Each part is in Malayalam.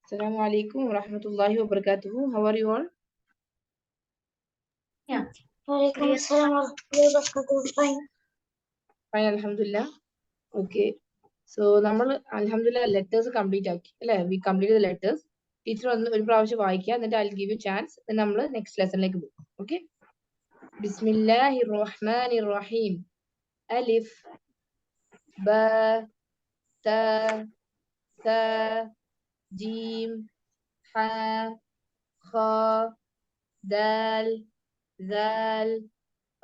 Assalamu alaikum wa rahmatullahi wa barakatuhu. How are you all? Yeah. Walaikum assalam wa rahmatullahi wa barakatuh. Fine. Fine, alhamdulillah. Okay. So, alhamdulillah, letters complete. We completed the letters. Teacher, then I'll give you a chance. Then we'll next lesson. Okay. Bismillahir Rahmanir Rahim. Alif, Ba, Ta, Sa, Jim, Ha, Kha, Dal, Zal,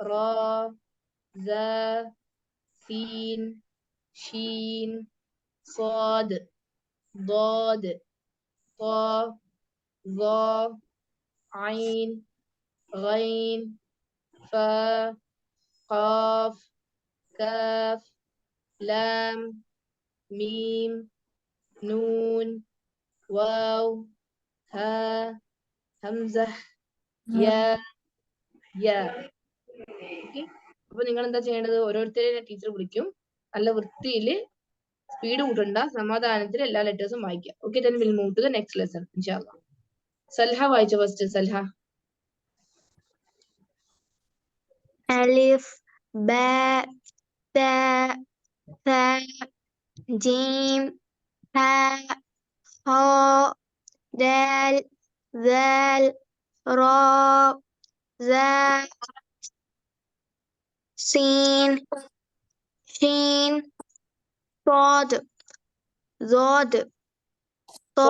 Ra, Za, Sin, Shin, Sad, Dad, Ta, Za, Ain, Ghain, Fa, Qaf, Kaf, Lam, Mim, Noon, Waw, Ha, Hamzah, Ya, Ya. Okay. അപ്പൊ നിങ്ങൾ എന്താ ചെയ്യേണ്ടത്? ഓരോരുത്തരെ ടീച്ചർ വിളിക്കും. നല്ല വൃത്തിയിൽ സ്പീഡ് കൂട്ടണ്ട, സമാധാനത്തിൽ എല്ലാ ലെറ്റേഴ്സും വായിക്കാം. Okay, then we'll move to the next lesson ഇൻഷാല്ലാ. സൽഹ വായിച്ചോ first. സൽഹ. Alif, Ba, Ta, Tha, Jim, Ha, Kha, Dal, Zal, Ra, Za, Sin, Shin, Sad, Zod, Ta,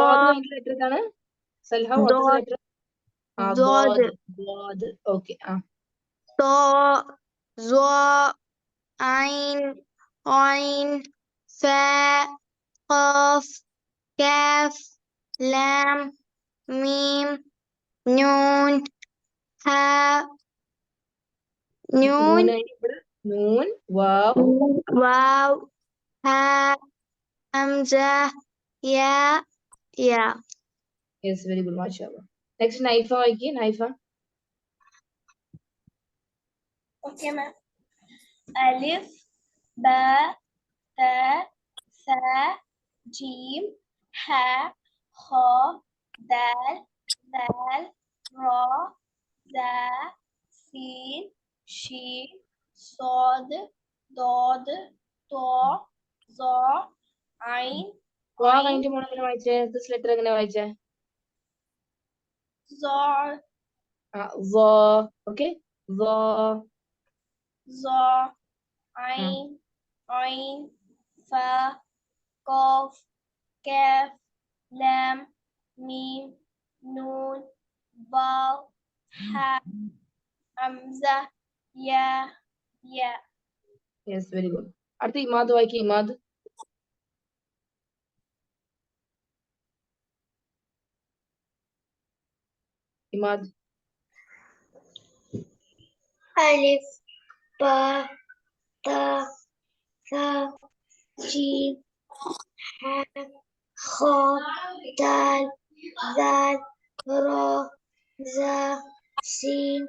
letter ഏതാണ്? Salha, what is letter? Zod, okay. Ta, Za, Ain, Ain, Fa, Qaf, Kaf, Lam, Mim, Noon, Ha, Noon, നൂൻ, വാവ്, Waw, Ha, Hamza, Ya, Ya. Yes, very good, മാഷാഅല്ലാ. നെക്സ്റ്റ് നൈഫ വായിക്കേ. Naifa. Okay, ma'am. Alif, Ba, Ta, Sa, Jim, Ha, Kha, Dal, Zal, Ra, Za, Sin, Shin, Sad, Dod, Ta, Za, Ain, വാ കഴിഞ്ഞിട്ട് മോളെ എങ്ങനെ വായിച്ചേ? ദിസ് ലെറ്റർ എങ്ങനെ വായിച്ചേ? Za, okay. Za, Ain, Ain, Fa, Qaf, Kaf, Lam, Mim, Noon, Waw, Ha, Hamza, Ya, Ya. Yes, very good. അടുത്ത ഇമാദ് വായിക്കേ. Imad. Imad. Alif, Ba, Ta, Tha, Jim, Ha, Kha, Dal, Zal, Ra, Za, Sin,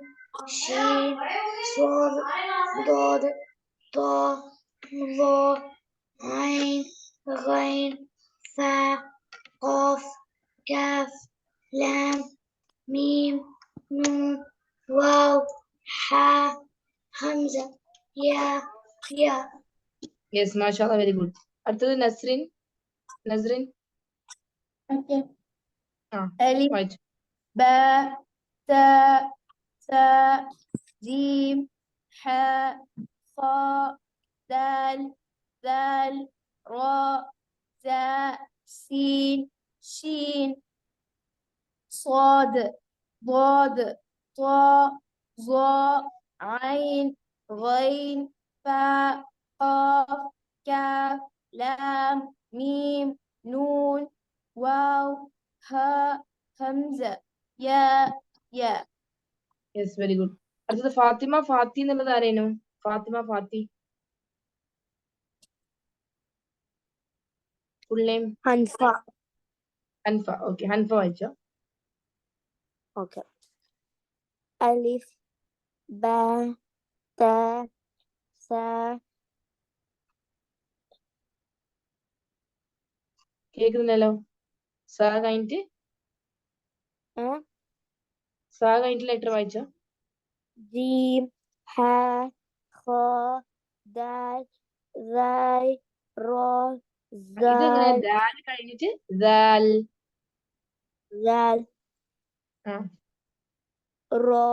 Shin, Sad, Dod, Ta, Za, Ain, Ghain, Fa, Qaf, Kaf, Lam, Mim, Noon, Waw, Ha, Hamza, Ya, Ya. Yes, മാഷാഅല്ലാ, വെരി ഗുഡ്. അടുത്തത് നസ്രിൻ. നസ്രിൻ. Okay. Alif, വായിച്ചു. Ba, Ta, Sa, Jim, Ha, Kha, Dal, Zal, Ra, Za, Sin, Shin, Sad, Dad, Ta, Za, Ain, Ghain, Fa, Qaf, Kaf, Lam, Mim, Noon, Waw, Ha, Hamza, Ya, Ya. Yes, very good. അടുത്തത് ഫാത്തിമ. ഫാത്തി എന്നുള്ളത് ആരേനു? Fathima, Fathi. Full name? Hanfa. Hanfa. Okay, Hanfa വായിച്ചോ. Okay. Alif, Ba, Ta, Sa, കേൾക്കുന്നില്ലല്ലോ. സാ കഴിഞ്ഞിട്ട് ലെറ്റർ വായിച്ചോ. ജീം ഹ ഖ ദാൽ ദാൽ റോ ഇതെങ്ങനെ ദാൽ ദാൽ കഴിഞ്ഞിട്ട് ദാൽ. ദാൽ ആ റോ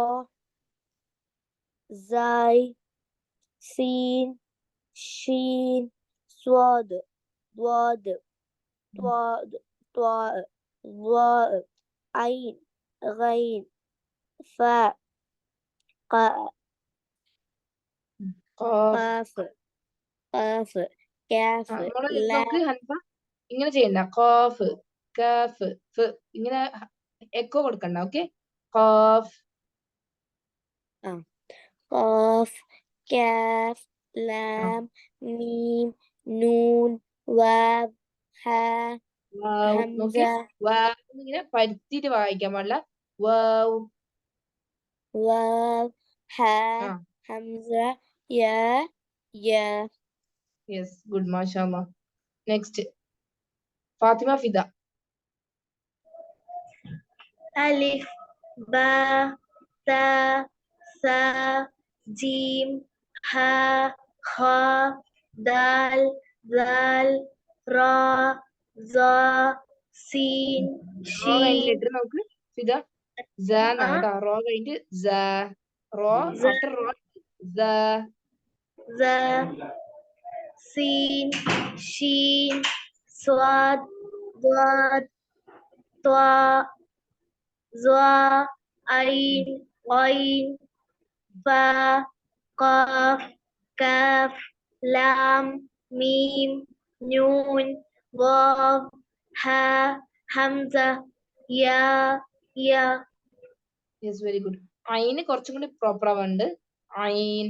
സായ് സീൻ ഷീൻ സ്വാദ് ദ്വാദ് ത്വാദ് ത്വാ ദ്വാ ഐൻ ഗൈൻ ഫ ഖ ഖാഫ്. ഖാഫ് കാഫ് നമ്മള് ലാം നോക്ക് ഹൻഫ, ഇങ്ങനെ ചെയ്യണ്ട. ഖാഫ് കാഫ് ഫ് ഇങ്ങനെ എക്കോ കൊടുക്കണ്ട. ഓക്കെ. ഖാഫ്. ഖാഫ് കാഫ് ലാം മീം നൂൻ വാവ് ഹ വാവ്. ഹംസ നോക്ക്, വാവ് ഇങ്ങനെ പരുത്തിട്ട് വായിക്കാൻ പാടില്ല. വാവ്. വാവ് ഹ ആ ഹംസ യാ യാ. യെസ്, ഗുഡ്, മാഷാഅല്ലാ. നെക്സ്റ്റ് ഫാത്തിമ ഫിദ. ألف باء تاء ثاء جيم حاء خاء دال ذال راء ظاء سين റോ കഴിഞ്ഞിട്ട് شين ലെറ്റർ നോക്ക് ഫിദ. സ എന്നാണ് കേട്ടോ. റോ കഴിഞ്ഞിട്ട് സ. റോ ആഫ്റ്റർ റോ സ. ذا سين شين صاد ضاد طاء ظاء عين غين فاء قاف كاف لام ميم نون واو ها همزة يا يا. Yes, very good. അയിന് കുറച്ചും കൂടി പ്രോപ്പർ ആവുന്നുണ്ട്. അയിൻ,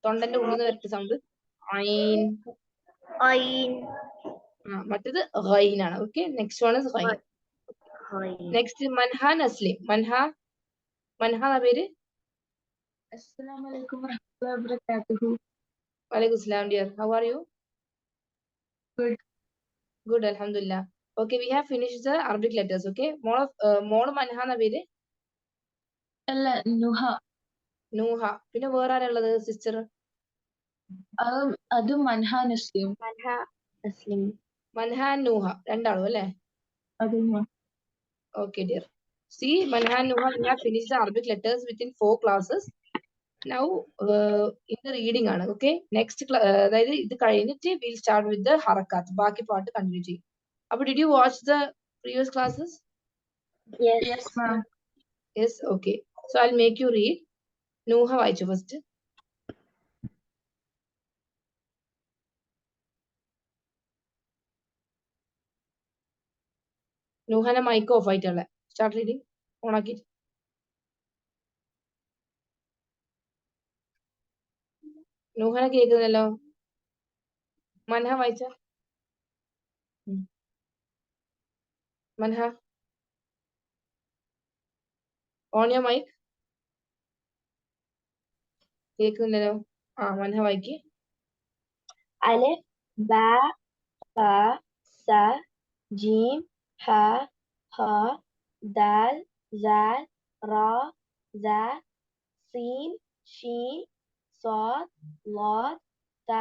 തൊണ്ടന്റെ ഉള്ളിൽ നിന്ന് വരച്ച സൗണ്ട്. അയിൻ. عين മറ്റേത് ഗൈൻ ആണ്. ഓക്കെ. നെക്സ്റ്റ് വൺ ഇസ് ഗൈൻ. عين. നെക്സ്റ്റ് മൻഹ നസ്ലിം. മൻഹ എന്ന പേര്. السلام عليكم ورحمة الله وبركاته. വലൈക്കും സ്ലാം dear. How are you? Good. Good, അൽഹംദുലില്ലാ. Okay, we have finished the Arabic letters. Okay. മോള് മൻഹ എന്ന പേര്. ألا نهى. നൂഹ. പിന്നെ വേറെ ആരുള്ളത് സിസ്റ്റർ? أدو منها نسلم. മൻഹ നസ്ലിം മൻഹ നൂഹ രണ്ടാളും അല്ലേ? أدو Okay, dear. See, Manha and Nuha, we have finished the Arabic letters within 4 classes. Now, in the reading, okay? Next, അതായത് ഇത് കഴിഞ്ഞിട്ട് we'll start with the harakat. ബാക്കി പാട്ട് കണ്ടിന്യൂ ചെയ്യും. അപ്പോൾ did you watch the previous classes? Yes, ma'am. Yes, okay. So I'll make you read. Nuha വായിച്ചു first. നുഹന്റെ മൈക്ക് ഓഫ് ആയിട്ടുള്ള. സ്റ്റാർട്ട് റീഡിങ് ഓൺ ആക്കി. നുഹനെ കേൾക്കുന്നില്ലല്ലോ. മൻഹ വായിച്ച. Manha on your mic. കേൾക്കുന്നില്ലല്ലോ. മൻഹ വായിക്ക്. അലിഫ് ബാ ത സ ജീം ഹ ഹ ദാൽ സാൽ റ സ സീൻ ഷീൻ സ്വാദ് ളാദ് ത.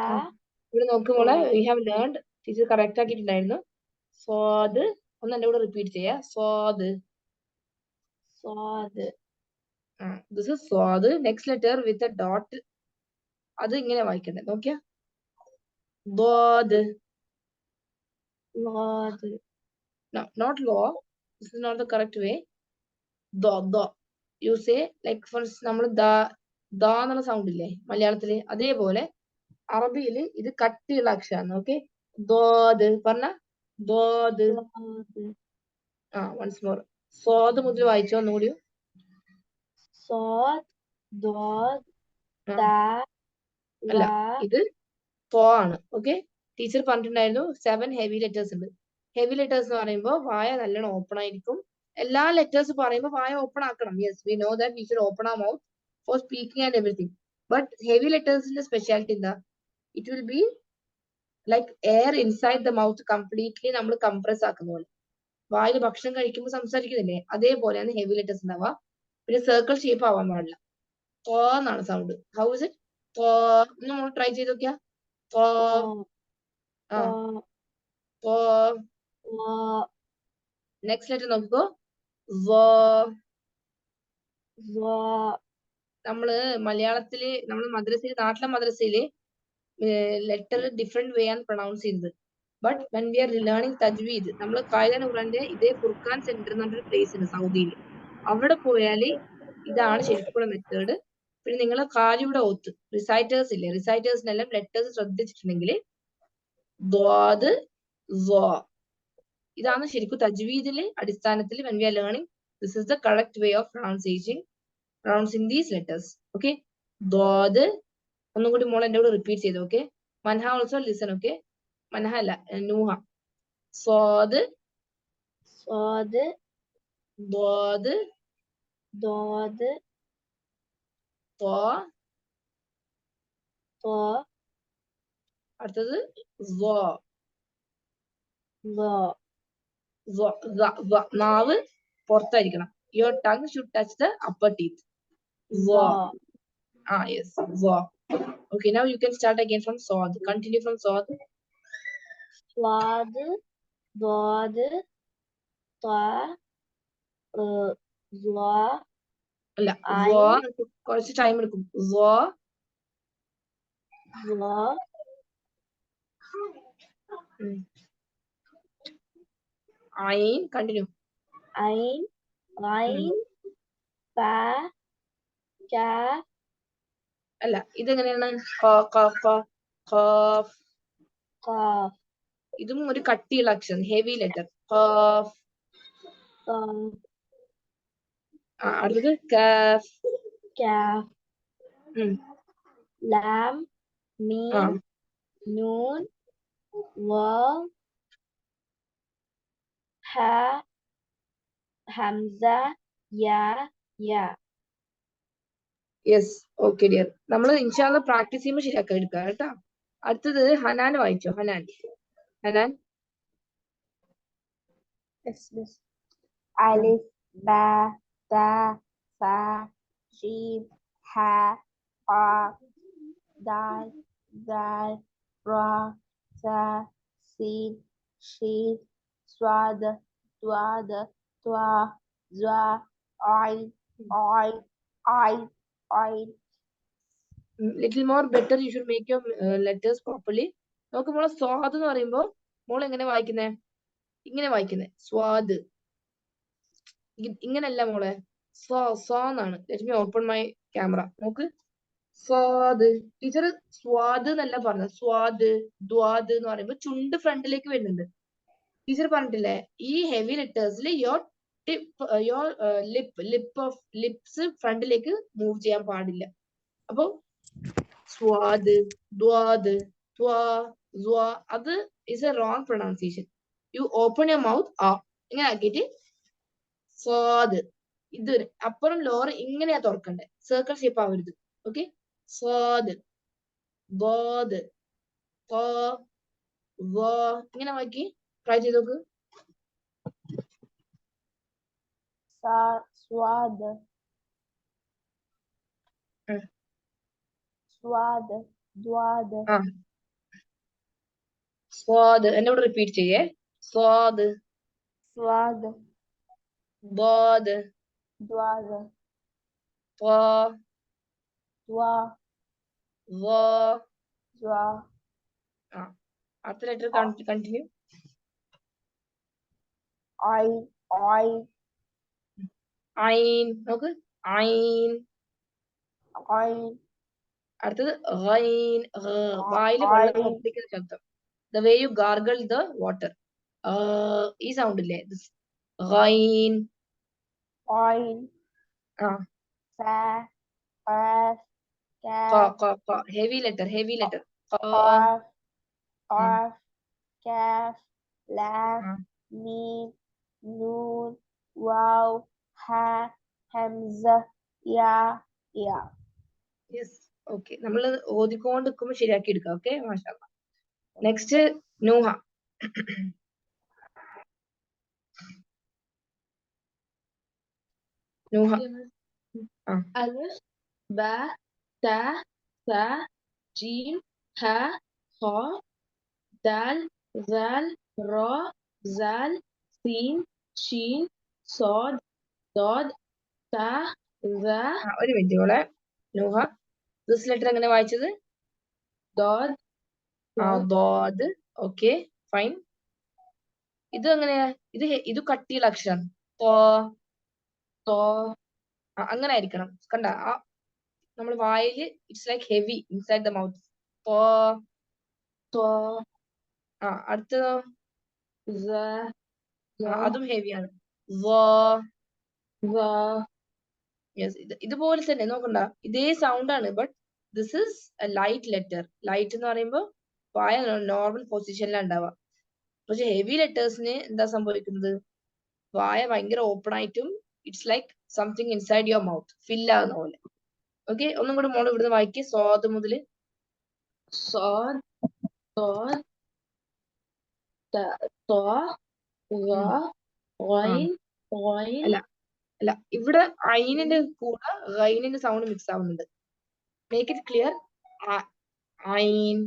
ഇവിടെ നോക്കുമ്പോൾ we have learned. Teacher correct ആക്കിയിട്ടുണ്ടായിരുന്നു. സ്വാദ്. ഒന്ന് എന്റെ കൂടെ റിപ്പീറ്റ് ചെയ്യാം. സ്വാദ്. സ്വാദ്. ദിസ് ഇസ് സ്വാദ്. Next letter with a dot. അത് ഇങ്ങനെ വായിക്കണ്ടേ നോക്കിയാ. ضاد. ളാദ്. No, not law. This is not the correct way. Do. You say like for നമ്മൾ ദ എന്നുള്ള സൗണ്ട് ഇല്ലേ മലയാളത്തില്, അതേപോലെ അറബിയില് ഇത് കട്ടിയുള്ള അക്ഷരാണ്. ഓക്കെ. ദ്വാദ് പറഞ്ഞ. ദ്വാദ്. Once more. സ്വാദ് മുതൽ വായിച്ചോ ഒന്നുകൂടി. സ്വാദ് ദ്വാദ് ത അല്ല, ല. ഇത് ഫോ ആണ്. ഓക്കെ. ടീച്ചർ പറഞ്ഞിട്ടുണ്ടായിരുന്നു 7 ഹെവി ലെറ്റേഴ്സ് ഉണ്ട്. ഹെവി ലെറ്റേഴ്സ് എന്ന് പറയുമ്പോൾ വായ നല്ലോണം ഓപ്പൺ ആയിരിക്കും. എല്ലാ ലെറ്റേഴ്സ് പറയുമ്പോൾ വായ ഓപ്പൺ ആക്കണം. Yes, we know that we should open our mouth for speaking and everything. But heavy letters in the specialty എന്താ? It will be like air inside the mouth completely നമ്മൾ കംപ്രസ് ആക്കുന്ന പോലെ. വായിൽ ഭക്ഷണം കഴിക്കുമ്പോൾ സംസാരിക്കുന്നില്ലേ, അതേപോലെയാണ് ഹെവി ലെറ്റേഴ്സ് ഉണ്ടാവുക. പിന്നെ സർക്കിൾ ഷേപ്പ് ആവാൻ പാടില്ല. എന്നാണ് സൗണ്ട്. How is it? നമ്മൾ ട്രൈ ചെയ്ത് നോക്കിയാ. നെക്സ്റ്റ് ലെറ്റർ നോക്കിക്കോ. നമ്മള് മലയാളത്തില് നമ്മള് മദ്രസയില്, നാട്ടിലെ മദ്രസയില് ലെറ്റർ ഡിഫറെന്റ് വേ ആണ് പ്രൊണൗൺസ് ചെയ്യുന്നത്. But when we are learning തജ്വീദ്, നമ്മള് ഖായിദ ഖുർആന്റെ ഇതേ ഫുർഖാൻ സെന്റർ എന്ന് പറഞ്ഞൊരു പ്ലേസ് ഉണ്ട് സൗദിയിൽ. അവിടെ പോയാല് ഇതാണ് ശരിക്കുള്ള മെത്തേഡ്. പിന്നെ നിങ്ങൾ കാലിയുടെ ഓത്ത് റിസൈറ്റേഴ്സ് ഇല്ലേ, റിസൈറ്റേഴ്സിനെല്ലാം ലെറ്റേഴ്സ് ശ്രദ്ധിച്ചിട്ടുണ്ടെങ്കിൽ ഇതാണ് ശരിക്കും തജ്വീദിലെ അടിസ്ഥാനത്തിൽ when we are learning this is the correct way of pronouncing these letters. Okay, ദ്വാദ്. ഒന്നും കൂടി മോൾ എന്റെ കൂടെ റിപ്പീറ്റ് ചെയ്തു. Okay, Manha also listen. Okay, Manha അല്ല, നൂഹ. സ്വാദ് ദ്വാദ് അടുത്തത് നാവ് പുറത്തായിരിക്കണം. Your tongue should touch the upper teeth. Yes, okay, now you can start again from Swad. Continue from Swad. Swad, Dwad, Ta, Zwa. അല്ല, കുറച്ച് ടൈം എടുക്കും. Ain, continue. Ain, Ain, Pa, Ka. അല്ല, ഇതെങ്ങനെയാണ്? ഇതും ഒരു കട്ടിയുള്ള അക്ഷരം, ഹെവി ലെറ്റർ. അടുത്തത് കാഫ്. ലാം, മീം, നൂൻ, വാവ്, ഹാ, ഹംസ, യാ. Yes, okay dear. നമ്മൾ ഇൻഷാല്ല പ്രാക്ടീസ് ചെയ്യുമ്പോൾ ശരിയാക്കാൻ എടുക്കാം കേട്ടോ. അടുത്തത് ഹനാൻ വായിച്ചോ. ഹനാൻ. അലിഫ്, ബാ, താ, സാ, ഷീൻ, ഹാ, ഖാ, ദാൽ, ദാൽ, റാ, സാ, സീൻ, ഷീൻ, സ്വാദ്, ദ്വാദ്, ത്വാ, ദ്വാ, ഐൻ, little more better. You should make your letters properly. നമുക്ക് മോളെ സ്വാദ് എന്ന് പറയുമ്പോൾ മോൾ എങ്ങനെ വായിക്കുന്നേ? ഇങ്ങനെ വായിക്കുന്നേ. സ്വാദ് ഇങ്ങനെയല്ല മോളെ, എന്നാണ്. Let me open my camera. നോക്ക്, സ്വാദ്. ടീച്ചർ സ്വാദ് എന്നല്ല പറഞ്ഞത്, സ്വാദ് ദ്വാദ് എന്ന് പറയുമ്പോൾ ചുണ്ട് ഫ്രണ്ടിലേക്ക് വരുന്നുണ്ട്. ടീച്ചർ പറഞ്ഞിട്ടില്ലേ, ഈ ഹെവി ലെറ്റേഴ്സിൽ യോർ ലിപ്സ് ഫ്രണ്ടിലേക്ക് മൂവ് ചെയ്യാൻ പാടില്ല. അപ്പൊ സ്വാദ്, ദ്വാദ്, ത്വാ, സ്വാ, അത് is A wrong pronunciation. You open your mouth ഇങ്ങനെ ആക്കിയിട്ട് സ്വാദ്. ഇത് അപ്പുറം ലോവർ ഇങ്ങനെയാ തുറക്കണ്ടേ, സർക്കിൾ ഷേപ്പ് ആവരുത്. ഓക്കെ, സ്വാദ്, ദ്വാദ്, ത്വാ, സ്വാ, ഇങ്ങനെ വായിക്കി ട്രൈ ചെയ്ത് നോക്ക്. സ്വാദ്, സ്വാദ്, ദ്വാദ്. സ്വാദ് എന്നോട് റിപ്പീറ്റ് ചെയ്യേ. സ്വാദ്, ദ്വാദ്, ത്വാ, സ്വാ. അടുത്ത ലെറ്റർ കണ്ടിന്യൂ. ഐൻ. നോക്ക്, ഐൻ. അടുത്തത് ഖൈൻ. വായിൽ വെള്ളം പുറത്തേക്കുന്ന ശബ്ദം. The way you gargle the water. ഈ സൗണ്ട് ഇല്ലേ, ഖൈൻ. Heavy letter. കാഫ്, ലാം, മീം, നൂൻ, വാവ്, ഹാ, ഹംസ, യാ. Yes, okay. നമ്മൾ ഓതിക്കൊണ്ട് നിൽക്കുമ്പോൾ ശരിയാക്കി എടുക്കാം. ഓക്കെ, മാഷാ അല്ലാഹ്. നെക്സ്റ്റ് നൂഹ. നൂഹ. ألف با تا ثا جيم ها خا دال ذال را زال سين شين صاد ضاد تا ذا ഒരു മിനിറ്റ് മോളെ. നൂഹ, ദിസ് ലെറ്റർ എങ്ങനെ വായിച്ചത്? ضاد ദോദ്. Okay, fine. ഇത് എങ്ങനെയാ? ഇത് കട്ടിയുള്ള അക്ഷരം. തോ طا അങ്ങനെ ആയിരിക്കണം. കണ്ട, നമ്മൾ വായില് it's like heavy inside the mouth. തോ. طا അടുത്തതോ? ذا അതും ഹെവിയാണ്. യെസ്, ഇതുപോലെ തന്നെ നോക്കണ്ട, ഇതേ സൗണ്ട് ആണ്. But this is A light letter. Light എന്ന് പറയുമ്പോൾ വായ നോർമൽ പൊസിഷനിലാണ് ഉണ്ടാവുക. പക്ഷെ ഹെവി ലെറ്റേഴ്സിന് എന്താ സംഭവിക്കുന്നത്? വായ ഭയങ്കര ഓപ്പൺ ആയിട്ടും it's like something inside your mouth, fill ആകുന്ന പോലെ. ഓക്കെ, ഒന്നും കൂടി മോള് ഇവിടുന്ന് വായിക്കുക. സ്വാദ് മുതല്. صاد ضاد تا طا ظا غين غين അല്ല, ഇവിടെ ഐനിന്റെ കൂടെ ഗൈനിന്റെ സൗണ്ട് മിക്സ് ആവുന്നുണ്ട്. Make it clear. ഐൻ.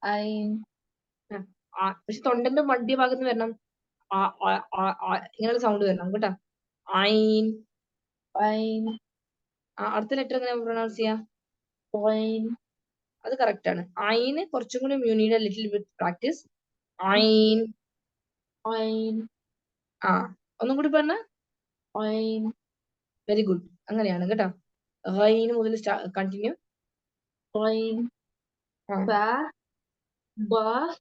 عين പക്ഷെ തൊണ്ടന്റെ മധ്യഭാഗത്ത് വരണം. ഇങ്ങനെയുള്ള സൗണ്ട് വരണം കേട്ടോ. ഐൻ. عين അടുത്ത ലെറ്റർ എങ്ങനെ പ്രൊണൗൺസ് ചെയ്യാം? غين അത് കറക്റ്റ് ആണ്. ഐന് കുറച്ചും കൂടി you need a little with practice. ഐൻ. عين ഒന്നും കൂടി പറഞ്ഞ. عين വെരി ഗുഡ്. അങ്ങനെയാണ് കേട്ടോ. ഗൈന് മുതൽ കണ്ടിന്യൂ. غين فا ضاف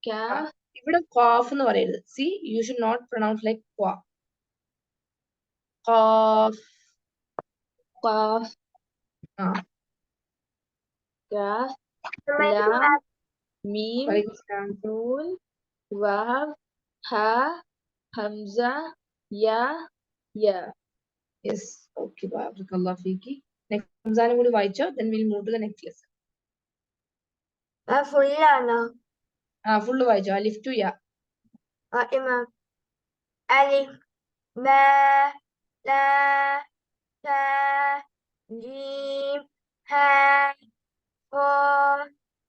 كاف ഇവിടെ ഖാഫ് എന്ന് പറയരുത്. See, you should not pronounce like ഖാ. ഖാഫ്. قاف كاف لام ميم نون واو ها همزة يا يا യെസ്, ഓക്കെ, ബarakallahu ഫീക്കി. നെക്സ്റ്റ് റംസാനും കൂടി വായിച്ചോ. then we'll move to the next lesson. ഫുള്ളാണോ? ഫുള്ള് വായിച്ചോ. അലിഫ് ടു യാ. ഇമാം. അലിഫ് ബാ ലാ താ ജീം ഹാ ഖാ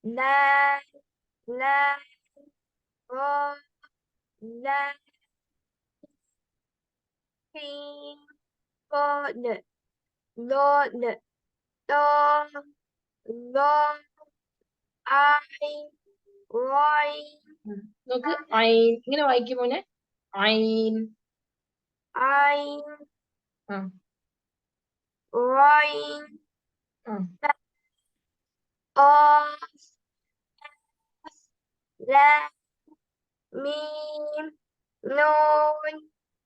ദാൽ ലാം റോ ദാൽ സീൻ ഖാദ് ضاد طا ظا عين غين നോക്ക്, ഐൻ ഇങ്ങനെ വായിക്കും മോനെ. ഐൻ. عين ആ. غين ആ. قاف لام ميم نون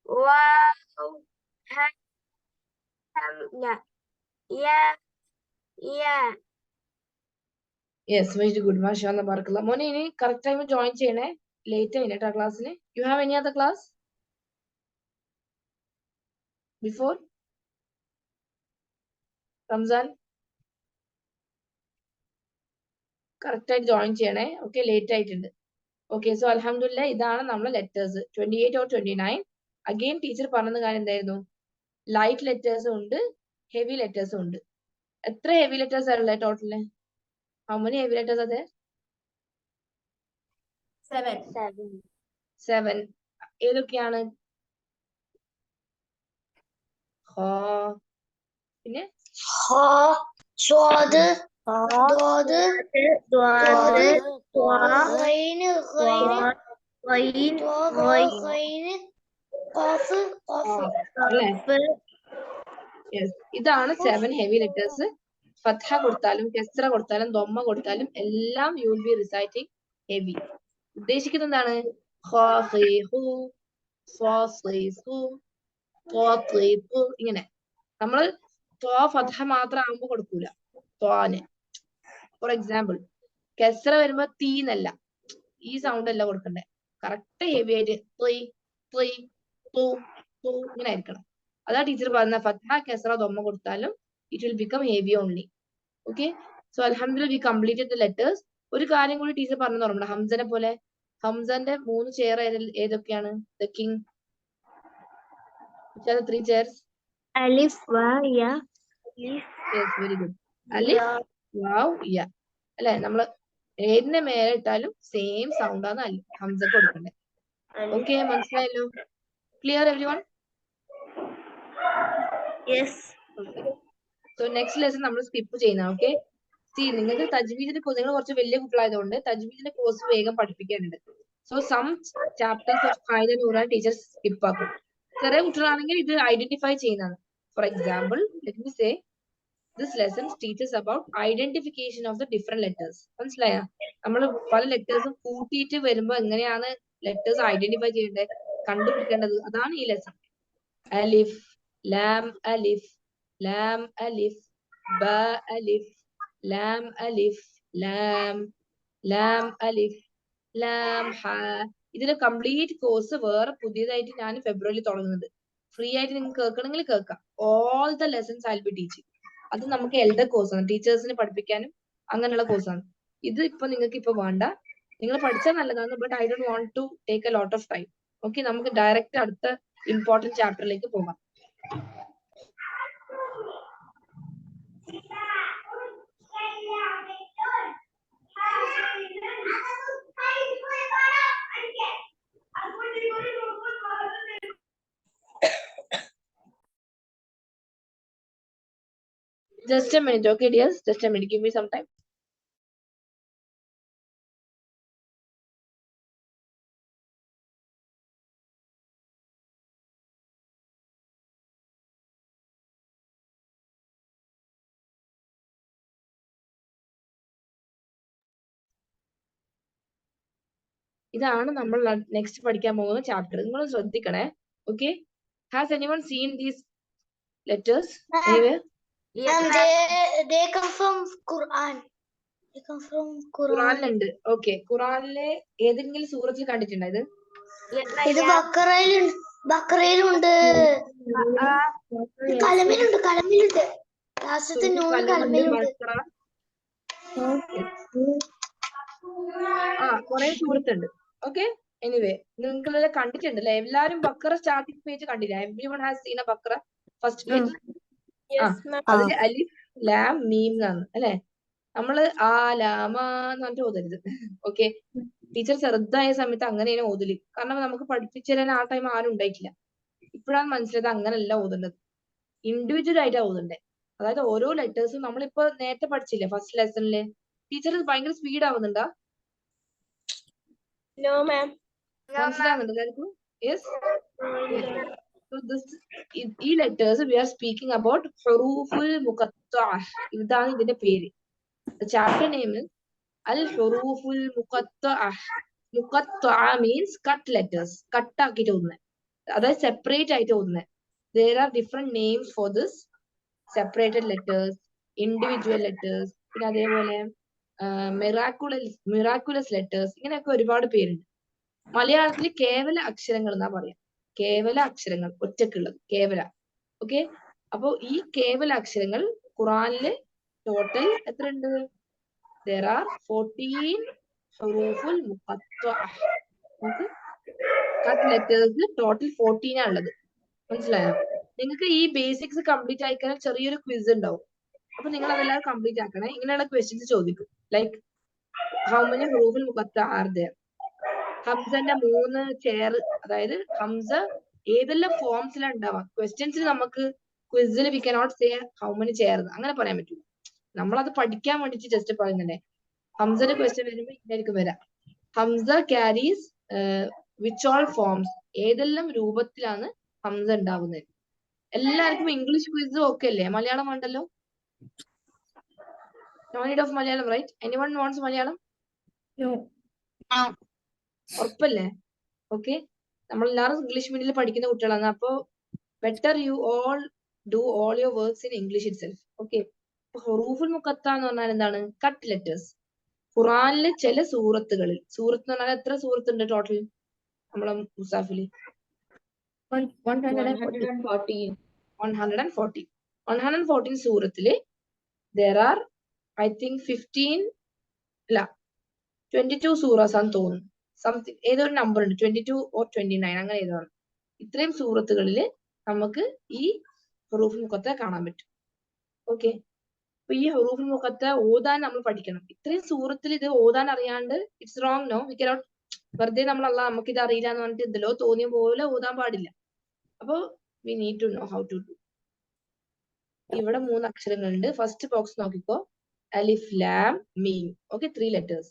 واو همزة يا يا യെസ്, വെരി ഗുഡ്. മാഷാഅല്ലാഹ്, ബarakallah. മോനെ ഇനി കറക്റ്റ് ടൈം ജോയിൻ ചെയ്യണേ. ലേറ്റ് ആയില്ല കേട്ടോ ക്ലാസ്സിന്. You have any other class before Ramzan? Correct ആയിട്ട് ജോയിൻ ചെയ്യണേ. ഓക്കെ, ലേറ്റ് ആയിട്ടുണ്ട്. ഓക്കെ, സോ അൽഹംദുലില്ലാ, ഇതാണ് നമ്മളെ ലെറ്റേഴ്സ് 28 or 29. അഗെയിൻ ടീച്ചർ പറഞ്ഞ കാര്യം എന്തായിരുന്നു? ലൈറ്റ് ലെറ്റേഴ്സും ഉണ്ട്, ഹെവി ലെറ്റേഴ്സും ഉണ്ട്. എത്ര ഹെവി ലെറ്റേഴ്സ് ആണല്ലേ total? How many heavy letters അതെ? 7. ഏതൊക്കെയാണ്? ഖാ, പിന്നെ صاد ضاد غين غين قاف അല്ലേ? യെസ്, ഇതാണ് 7 ഹെവി ലെറ്റേഴ്സ്. ഫത്ഹ കൊടുത്താലും കെസ്ര കൊടുത്താലും ദൊമ്മ കൊടുത്താലും എല്ലാം you will be reciting heavy. ഉദ്ദേശിക്കുന്നത് എന്താണ്? ഖാ ഖീ ഹു, സ്വാ സീ സു, ത്വാ ത്വീ തു. ഇങ്ങനെ നമ്മൾ ത്വാ ഫത്ഹ മാത്രം ആകുമ്പോ കൊടുക്കൂല ത്വാന്. ഫോർ എക്സാമ്പിൾ, കെസ്ര വരുമ്പോ തീ എന്നല്ല, ഈ സൗണ്ട് അല്ല കൊടുക്കണ്ടേ. കറക്റ്റ് ഹെവി ആയിട്ട് ത്വീ ത്വീ തു തു ഇങ്ങനെ ആയിരിക്കണം. അതാ ടീച്ചർ പറഞ്ഞ ഫത്ഹ കെസ്ര ദൊമ്മ കൊടുത്താലും it will become heavy only. Okay, so alhamdulillah we completed the letters. ഒരു കാര്യം കൂടി ടീച്ചർ പറഞ്ഞു ഓർമ്മ, ഹംസനെ പോലെ. ഹംസന്റെ 3 ചെയർ ഏതൊക്കെയാണ്? The king. Which are the 3 chairs? Alif, Wa, Ya. Yes, very good. അലിഫ്, വാവ്, യ. അല്ലെ, നമ്മള് ഏതിന്റെ മേലെ ഇട്ടാലും സെയിം സൗണ്ട് ആണ് ഹംസക്ക് കൊടുക്കണ്ടേ. ഓക്കെ, മനസ്സിലായല്ലോ? Clear everyone? Yes. So next lesson നമ്മൾ സ്കിപ്പ് ചെയ്യുന്ന. ഓക്കെ, സി നിങ്ങൾക്ക് തജ്വീദിന്റെ നിങ്ങൾ കുറച്ച് വലിയ കുട്ടികളായതുകൊണ്ട് തജ്വീദിന്റെ കോഴ്സ് വേഗം പഠിപ്പിക്കാനുണ്ട്. So some chapters of Qaida Nooran teacher skip ആക്കും. ചെറിയ കുട്ടികളാണെങ്കിൽ ഇത് ഐഡന്റിഫൈ ചെയ്യുന്നതാണ്. For example, let me say this lesson teachers about identification of the different letters. മനസ്സിലായ? നമ്മൾ പല ലെറ്റേഴ്സും കൂട്ടിയിട്ട് വരുമ്പോ എങ്ങനെയാണ് ലെറ്റേഴ്സ് ഐഡന്റിഫൈ ചെയ്യേണ്ടത്, കണ്ടുപിടിക്കേണ്ടത്, അതാണ് ഈ ലെസൺ. അലിഫ്, ലാം അലിഫ്, ലാം അലിഫ്, ബ അലിഫ്, ലാം അലിഫ്, ലാം, ലാം അലിഫ്, ലാം ഹ. ഇതിന്റെ കംപ്ലീറ്റ് കോഴ്സ് വേറെ പുതിയതായിട്ട് ഞാൻ ഫെബ്രുവരിയിൽ തുടങ്ങുന്നുണ്ട്. ഫ്രീ ആയിട്ട് നിങ്ങൾക്ക് കേൾക്കണമെങ്കിൽ കേൾക്കാം. All the lessons I will be teaching. അത് നമുക്ക് എൽഡർ കോഴ്സാണ്, ടീച്ചേഴ്സിന് പഠിപ്പിക്കാനും അങ്ങനെയുള്ള കോഴ്സാണ്. ഇത് ഇപ്പൊ നിങ്ങൾക്ക് ഇപ്പൊ വേണ്ട, നിങ്ങൾ പഠിച്ചാൽ നല്ലതാണ്. But I don't want to take a lot of time. Okay, നമുക്ക് ഡയറക്റ്റ് അടുത്ത ഇമ്പോർട്ടന്റ് ചാപ്റ്ററിലേക്ക് പോകാം. Just a minute, okay, dears? Just a minute. Give me some time. ഇതാണ് നമ്മൾ നെക്സ്റ്റ് പഠിക്കാൻ പോകുന്ന ചാപ്റ്റർ. നിങ്ങൾ ശ്രദ്ധിക്കണേ. Okay, has anyone seen these letters anyway? They come from Quran. They come from Quran. ഖുറാനിലുണ്ട്. ഓക്കെ, ഖുറാനിലെ ഏതെങ്കിലും സൂറത്തിൽ കണ്ടിട്ടുണ്ടോ ഇത്? ഇത് ബക്കറയിലുണ്ട്, കലമിലുണ്ട്. ലാസ്റ്റത്തെ നൂറ് കലമിലുണ്ട്. കുറെ സൂറത്തുണ്ട്. ഓക്കെ, എനിവേ നിങ്ങളെല്ലാം കണ്ടിട്ടുണ്ടല്ലേ? എല്ലാരും ബക്കറ സ്റ്റാർട്ടിംഗ് പേജ് കണ്ടില്ല? Every one has seen a Baqarah first page. അതില് അലിഫ് ലാം മീം എന്നാണ് അല്ലെ? നമ്മള് ആ ലാമ എന്ന് പറഞ്ഞിട്ട് ഓതരുത്. ഓക്കെ, ടീച്ചർ ചെറുതായ സമയത്ത് അങ്ങനെയാണ് ഓതല്. കാരണം നമുക്ക് പഠിപ്പിച്ചു തരാൻ ആ ടൈം ആരും ഉണ്ടായിട്ടില്ല. ഇപ്പോഴാണ് മനസ്സിലായത് അങ്ങനല്ല ഓതേണ്ടത്, ഇൻഡിവിജ്വൽ ആയിട്ടാണ് ഓതണ്ടേ. അതായത് ഓരോ ലെറ്റേഴ്സും നമ്മളിപ്പോ നേരത്തെ പഠിച്ചില്ലേ ഫസ്റ്റ് ലെസണില്? ടീച്ചർ ഭയങ്കര സ്പീഡ് ആവുന്നുണ്ടാ? മനസ്സിലാവുന്നുണ്ട് എല്ലാവർക്കും? യെസ്. ഈ letters we are speaking about ഹുറൂഫുൽ മുഖത്തഅ. ഇതാണ് ഇതിന്റെ പേര്. ചാപ്റ്റർ നെയിം അൽ ഹുറൂഫുൽ മുഖത്തഅ. മുഖത്തഅ മീൻസ് കട്ട് ലെറ്റേഴ്സ്, കട്ടാക്കിയിട്ട് ഓതുന്നത്, അതായത് സെപ്പറേറ്റ് ആയിട്ട് ഓതുന്നത്. There are different names for this separated letters, individual letters, പിന്നെ അതേപോലെ മിറാക്കുലസ് ലെറ്റേഴ്സ്, ഇങ്ങനെയൊക്കെ ഒരുപാട് പേരുണ്ട്. മലയാളത്തിൽ കേവല അക്ഷരങ്ങൾ എന്നാ പറയാം. കേവല അക്ഷരങ്ങൾ, ഒറ്റക്കുള്ളത് കേവല. ഓക്കെ, അപ്പൊ ഈ കേവല അക്ഷരങ്ങൾ ഖുറാനില് ടോട്ടൽ എത്ര ഉണ്ട്? There are 14 ഹുറൂഫുൽ മുഖത്തഅ. കട്ട് ലെറ്റേഴ്സ് ടോട്ടൽ 14 ആണ് ഉള്ളത്. മനസ്സിലായോ? നിങ്ങൾക്ക് ഈ ബേസിക്സ് കംപ്ലീറ്റ് ആയിക്കാൻ ചെറിയൊരു ക്വിസ് ഉണ്ടാവും. അപ്പൊ നിങ്ങൾ അതെല്ലാം കംപ്ലീറ്റ് ആക്കണേ. ഇങ്ങനെയുള്ള ക്വസ്റ്റ്യൻസ് ചോദിക്കും. ലൈക്ക് ഹൗ മെനി ഹുറൂഫുൽ മുഖത്തഅ ആർ ദേർ? ഹംസന്റെ 3 ചെയർ, അതായത് ഹംസ ഏതെല്ലാം ഫോംസിലാണ് ഉണ്ടാവാം. ക്വസ്റ്റ്യൻസിൽ നമുക്ക് ക്വിസിൽ we cannot say how many chair, അങ്ങനെ പറയാൻ പറ്റില്ല. നമ്മളത് പഠിക്കാൻ വേണ്ടിട്ട് ജസ്റ്റ് പറയുന്നുണ്ടേ. ഹംസന്റെ ക്വസ്റ്റ്യൻ വരുമ്പോ ഇങ്ങനെയായിരിക്കും വരാം. ഹംസ ക്യാരീസ് വിച്ച് ഓൾ ഫോംസ്, ഏതെല്ലാം രൂപത്തിലാണ് ഹംസ ഉണ്ടാവുന്നത്. എല്ലാവർക്കും ഇംഗ്ലീഷ് ക്വിസ് ഓക്കെ അല്ലേ? മലയാളം വേണ്ടല്ലോ? No need of Malayalam, right? Anyone wants Malayalam? No. ഉറപ്പല്ലേ? ഓക്കെ, നമ്മളെല്ലാവരും ഇംഗ്ലീഷ് മീഡിയത്തിൽ പഠിക്കുന്ന കുട്ടികളാണ്. അപ്പോ better you all do all your works in English itself. Okay, ഹുറൂഫുൽ മുഖത്ത എന്ന് പറഞ്ഞാൽ എന്താണ്? Cut letters. ഖുറാനിലെ ചില സൂറത്തുകളിൽ, സൂറത്ത് എന്ന് പറഞ്ഞാൽ എത്ര സൂറത്ത് ഉണ്ട് ടോട്ടൽ നമ്മളെ മുസാഫില്? 114 സൂറത്തില് there are I think 15 അല്ല 22 സൂറസ് ആണെന്ന് തോന്നുന്നു. സംതിങ് ഏതോ ഒരു നമ്പർ ഉണ്ട്, 22 or 29 അങ്ങനെ ഏതോ ആണ്. ഇത്രയും സൂറത്തുകളിൽ നമുക്ക് ഈ ഹുറൂഫുൽ മുഖത്തെ കാണാൻ പറ്റും. ഓക്കെ, അപ്പൊ ഈ ഹുറൂഫുൽ മുഖത്തെ ഓതാൻ നമ്മൾ പഠിക്കണം. ഇത്രയും സൂറത്തിൽ ഇത് ഓതാൻ അറിയാണ്ട് it's wrong. No, we cannot വെറുതെ നമ്മൾ നമുക്ക് ഇത് അറിയില്ല എന്ന് പറഞ്ഞിട്ട് എന്തെല്ലോ തോന്നിയ പോലെ ഓതാൻ പാടില്ല. അപ്പൊ we need to know how to do. ഇവിടെ 3 അക്ഷരങ്ങളുണ്ട്. ഫസ്റ്റ് ബോക്സ് നോക്കിക്കോ, അലിഫ് ലാം മീം. Okay, 3 letters.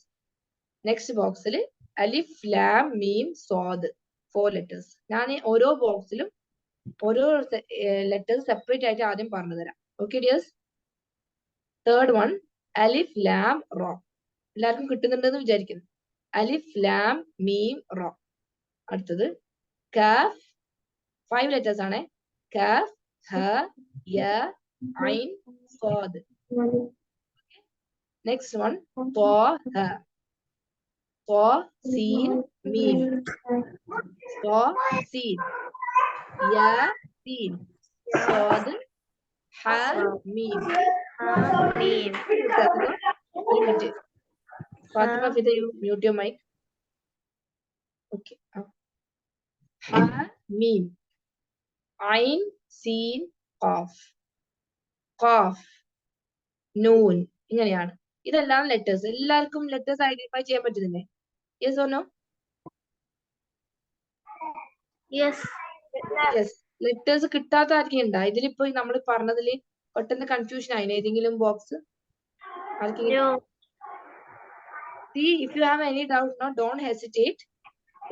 നെക്സ്റ്റ് ബോക്സിൽ അലിഫ് ലാം മീം സ്വാദ്, 4 letters. ഞാൻ ഓരോ ബോക്സിലും ഓരോ ലെറ്റേഴ്സ് സെപ്പറേറ്റ് ആയിട്ട് ആദ്യം പറഞ്ഞു തരാം. Okay dears. തേർഡ് വൺ അലിഫ് ലാം റോ. എല്ലാവർക്കും കിട്ടുന്നുണ്ടെന്ന് വിചാരിക്കുന്നു. അലിഫ് ലാം മീം റോ. അടുത്തത് കാഫ്, 5 letters ആണ്. കാഫ് ഹ യ ഐൻ സ്വാദ്. നെക്സ്റ്റ് വൺ ത്വാ ഹ, ത്വാ സീൻ മീം, ത്വാ സീൻ യ സീൻ സ്വാദ് ഹ മീം. ഒരു minute Fathima Fida, you mute your mic. Okay, ഹ മീം ഐൻ സീൻ ഖാഫ്, ഖാഫ് നൂൻ. ഇങ്ങനെയാണ്. ഇതെല്ലാം ലെറ്റേഴ്സ്. എല്ലാവർക്കും ലെറ്റേഴ്സ് ഐഡന്റിഫൈ ചെയ്യാൻ പറ്റുന്നില്ലേ? Yes or no? Yes. Yes. Letters കിട്ടാത്ത ആർക്കും ഉണ്ടാ? ഇതിലിപ്പോ നമ്മൾ പറഞ്ഞതില് പെട്ടെന്ന് കൺഫ്യൂഷൻ ആയിന് ഏതെങ്കിലും ബോക്സ്? ആർക്കെങ്കിലും? See, if you have any doubt, no, don't hesitate.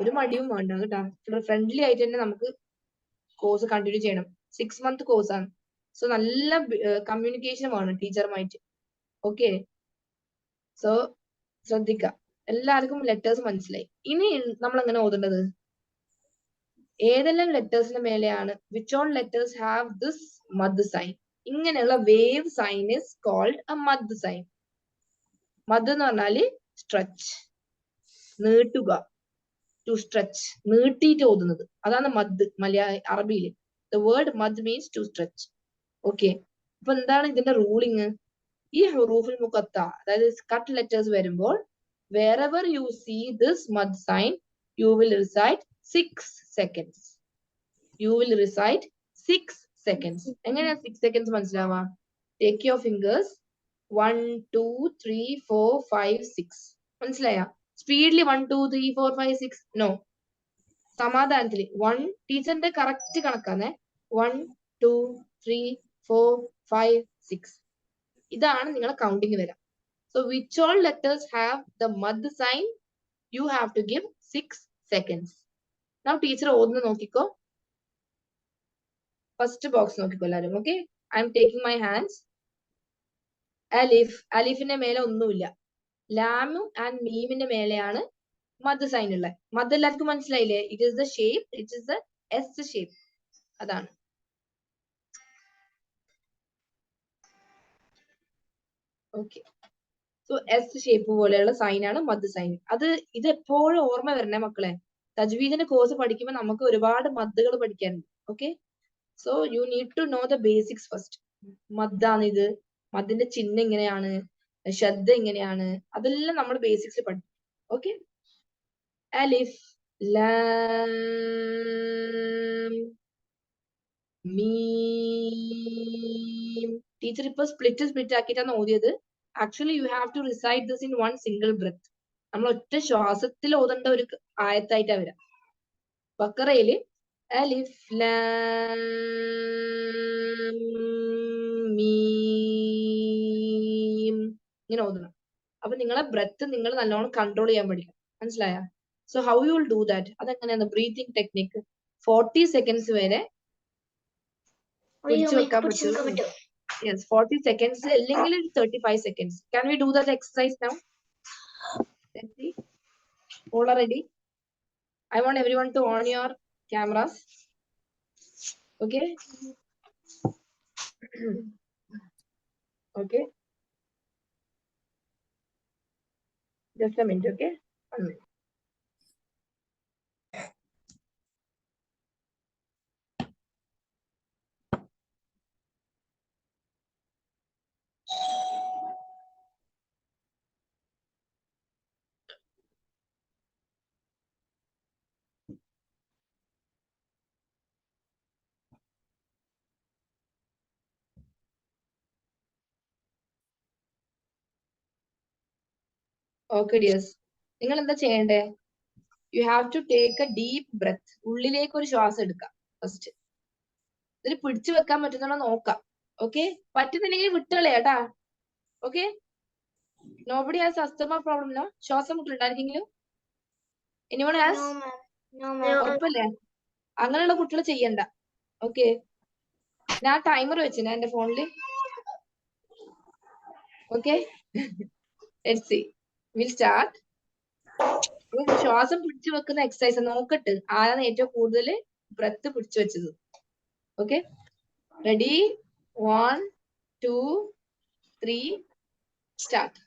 ഒരു മടിയും വേണ്ട കേട്ടോ. ഫ്രണ്ട്ലി ആയിട്ട് തന്നെ നമുക്ക് കോഴ്സ് കണ്ടിന്യൂ ചെയ്യണം. 6 month കോഴ്സാണ്. സോ നല്ല കമ്മ്യൂണിക്കേഷൻ വേണം ടീച്ചറുമായിട്ട്. ഓക്കെ, സോ ശ്രദ്ധിക്കുക. എല്ലാവർക്കും ലെറ്റേഴ്സ് മനസ്സിലായി. ഇനി നമ്മൾ എങ്ങനെ ഓതേണ്ടത്? ഏതെല്ലാം ലെറ്റേഴ്സിന്റെ മേലെയാണ് which all letters have this മദ് സൈൻ? ഇങ്ങനെയുള്ള wave sign is called a മദ് സൈൻ. മദ് എന്ന് പറഞ്ഞാല് സ്ട്രെച്ച്, നീട്ടുക, ടു സ്ട്രെച്ച്, നീട്ടിയിട്ട് ഓതുന്നത്. അതാണ് മദ് അറബിയിൽ. ദ വേർഡ് മദ് മീൻസ് ടു സ്ട്രെച്ച്. ഓക്കെ, അപ്പൊ എന്താണ് ഇതിന്റെ റൂളിങ്? ഈ ഹുറൂഫുൽ മുഖത്ത, അതായത് കട്ട് ലെറ്റേഴ്സ് വരുമ്പോൾ wherever you see this mud sign, you will recite 6 seconds. You will recite 6 seconds. എങ്ങനെയാ 6 seconds മനസ്സിലാവാ? Take your fingers 1 2 3 4 5 6. മനസ്സിലായ? സ്പീഡില് 1 2 3 4 5 6 നോ. സമാധാനത്തില് 1, ടീച്ചറിന്റെ കറക്റ്റ് കണക്കാണ്. 1 2 3 4 5 6. ഇതാണ് നിങ്ങളെ കൗണ്ടിങ് വരാം. So which all letters have the mud sign? You have to give 6 seconds. Now teacher ഓടുന്ന നോക്കിക്കോ. ഫസ്റ്റ് ബോക്സ് നോക്കിക്കോ എല്ലാവരും. Okay, I am taking my hands. അലിഫ്, അലിഫിന്റെ മേലെ ഒന്നുമില്ല. ലാമും ആൻഡ് മീമിന്റെ മേലെയാണ് മദ് സൈൻ ഉള്ളത്. മദ് എല്ലാവർക്കും മനസ്സിലായില്ലേ? It is the shape, it is the S shape. അതാണ്. ഓക്കെ, സോ എസ് ഷേപ്പ് പോലെയുള്ള സൈനാണ് മദ് സൈൻ. ഇത് എപ്പോഴും ഓർമ്മ വരണേ മക്കളെ. തജ്വീദിന്റെ കോഴ്സ് പഠിക്കുമ്പോൾ നമുക്ക് ഒരുപാട് മദ്ദുകൾ പഠിക്കാനുണ്ട്. Okay, so you need to know the basics first. മദ്ദാണ് ഇത്, മദ്ദിന്റെ ചിഹ്നം ഇങ്ങനെയാണ്, ശബ്ദം ഇങ്ങനെയാണ്, അതെല്ലാം നമ്മൾ ബേസിക്സ് പഠിക്കും. ഓക്കെ, അലിഫ് ലാം മീം. ടീച്ചർ ഇപ്പൊ സ്പ്ലിറ്റ് ആക്കിയിട്ടാണ് ഓതിയത്. Actually you have to recite this in 1 single breath. നമ്മൾ ഒറ്റ ശ്വാസത്തിൽ ഓതേണ്ട ഒരു ആയത്തായിട്ടാ വരാം. ബക്കറയില് അലിഫ് ലാം മീം ഇങ്ങനെ ഓതണം. അപ്പൊ നിങ്ങളെ ബ്രെത്ത് നിങ്ങൾ നല്ലോണം കൺട്രോൾ ചെയ്യാൻ പഠിക്കണം. മനസ്സിലായ? So how you will do that? അതെങ്ങനെയാണ് ബ്രീതിങ് ടെക്നിക്ക്. 40 seconds വരെ പിടിച്ചു വെക്കാൻ പറ്റും. Yes, 40 seconds അല്ലെങ്കിൽ 35 seconds. Can we do that exercise now? Let's see. All are ready? I want everyone to on your cameras. Okay? Okay? Just a minute, okay? 1 minute. Okay dears, നിങ്ങൾ എന്താ ചെയ്യണ്ടേ? You have to take a deep breath. ഉള്ളിലേക്ക് ഒരു ശ്വാസം എടുക്കാം ഫസ്റ്റ്. ഇതിൽ പിടിച്ചു വെക്കാൻ പറ്റുന്ന നോക്കാം. ഓക്കെ, പറ്റുന്നില്ലെങ്കിൽ വിട്ടുകളയാട്ടാ. Okay, nobody has asthma problem no? ശ്വാസം മുട്ടലുണ്ടായിരിക്കെങ്കിലും? Anyone has? ഉറപ്പല്ലേ? അങ്ങനെയുള്ള കുട്ടികൾ ചെയ്യണ്ട. ഓക്കെ, ഞാൻ ടൈമർ വെച്ചിനാ എന്റെ ഫോണില്. Okay, let's see, will start. ശ്വാസം പിടിച്ചു വെക്കുന്ന എക്സസൈസ് നോക്കട്ട് ആരാണ് ഏറ്റവും കൂടുതൽ ബ്രെത്ത് പിടിച്ചു വെച്ചത്. Okay, ready? 1 2 3 സ്റ്റാർട്ട്.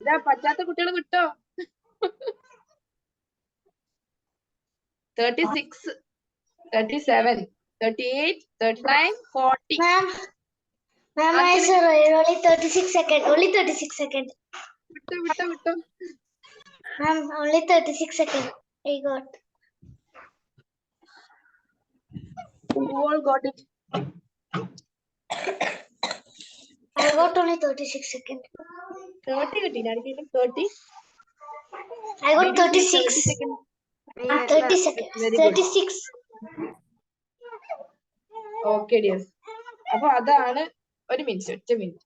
ഇതാ പറ്റാത്ത കുട്ടികൾ വിട്ടോ. 36 37 38 39 40. Ma'am, I sir, only 36 seconds. Only 36 seconds. വിട്ടോ. Ma'am, only 36 seconds. I got. Who all got it? I got only 36 seconds. 30 കിട്ടിയില്ല ആർക്കെങ്കിലും? 30? I got 36. 30 seconds. 30 seconds. Very good. 36. Okay dears, അപ്പൊ അതാണ്. ഒരു മിനിറ്റ്, ഒറ്റ മിനിറ്റ്.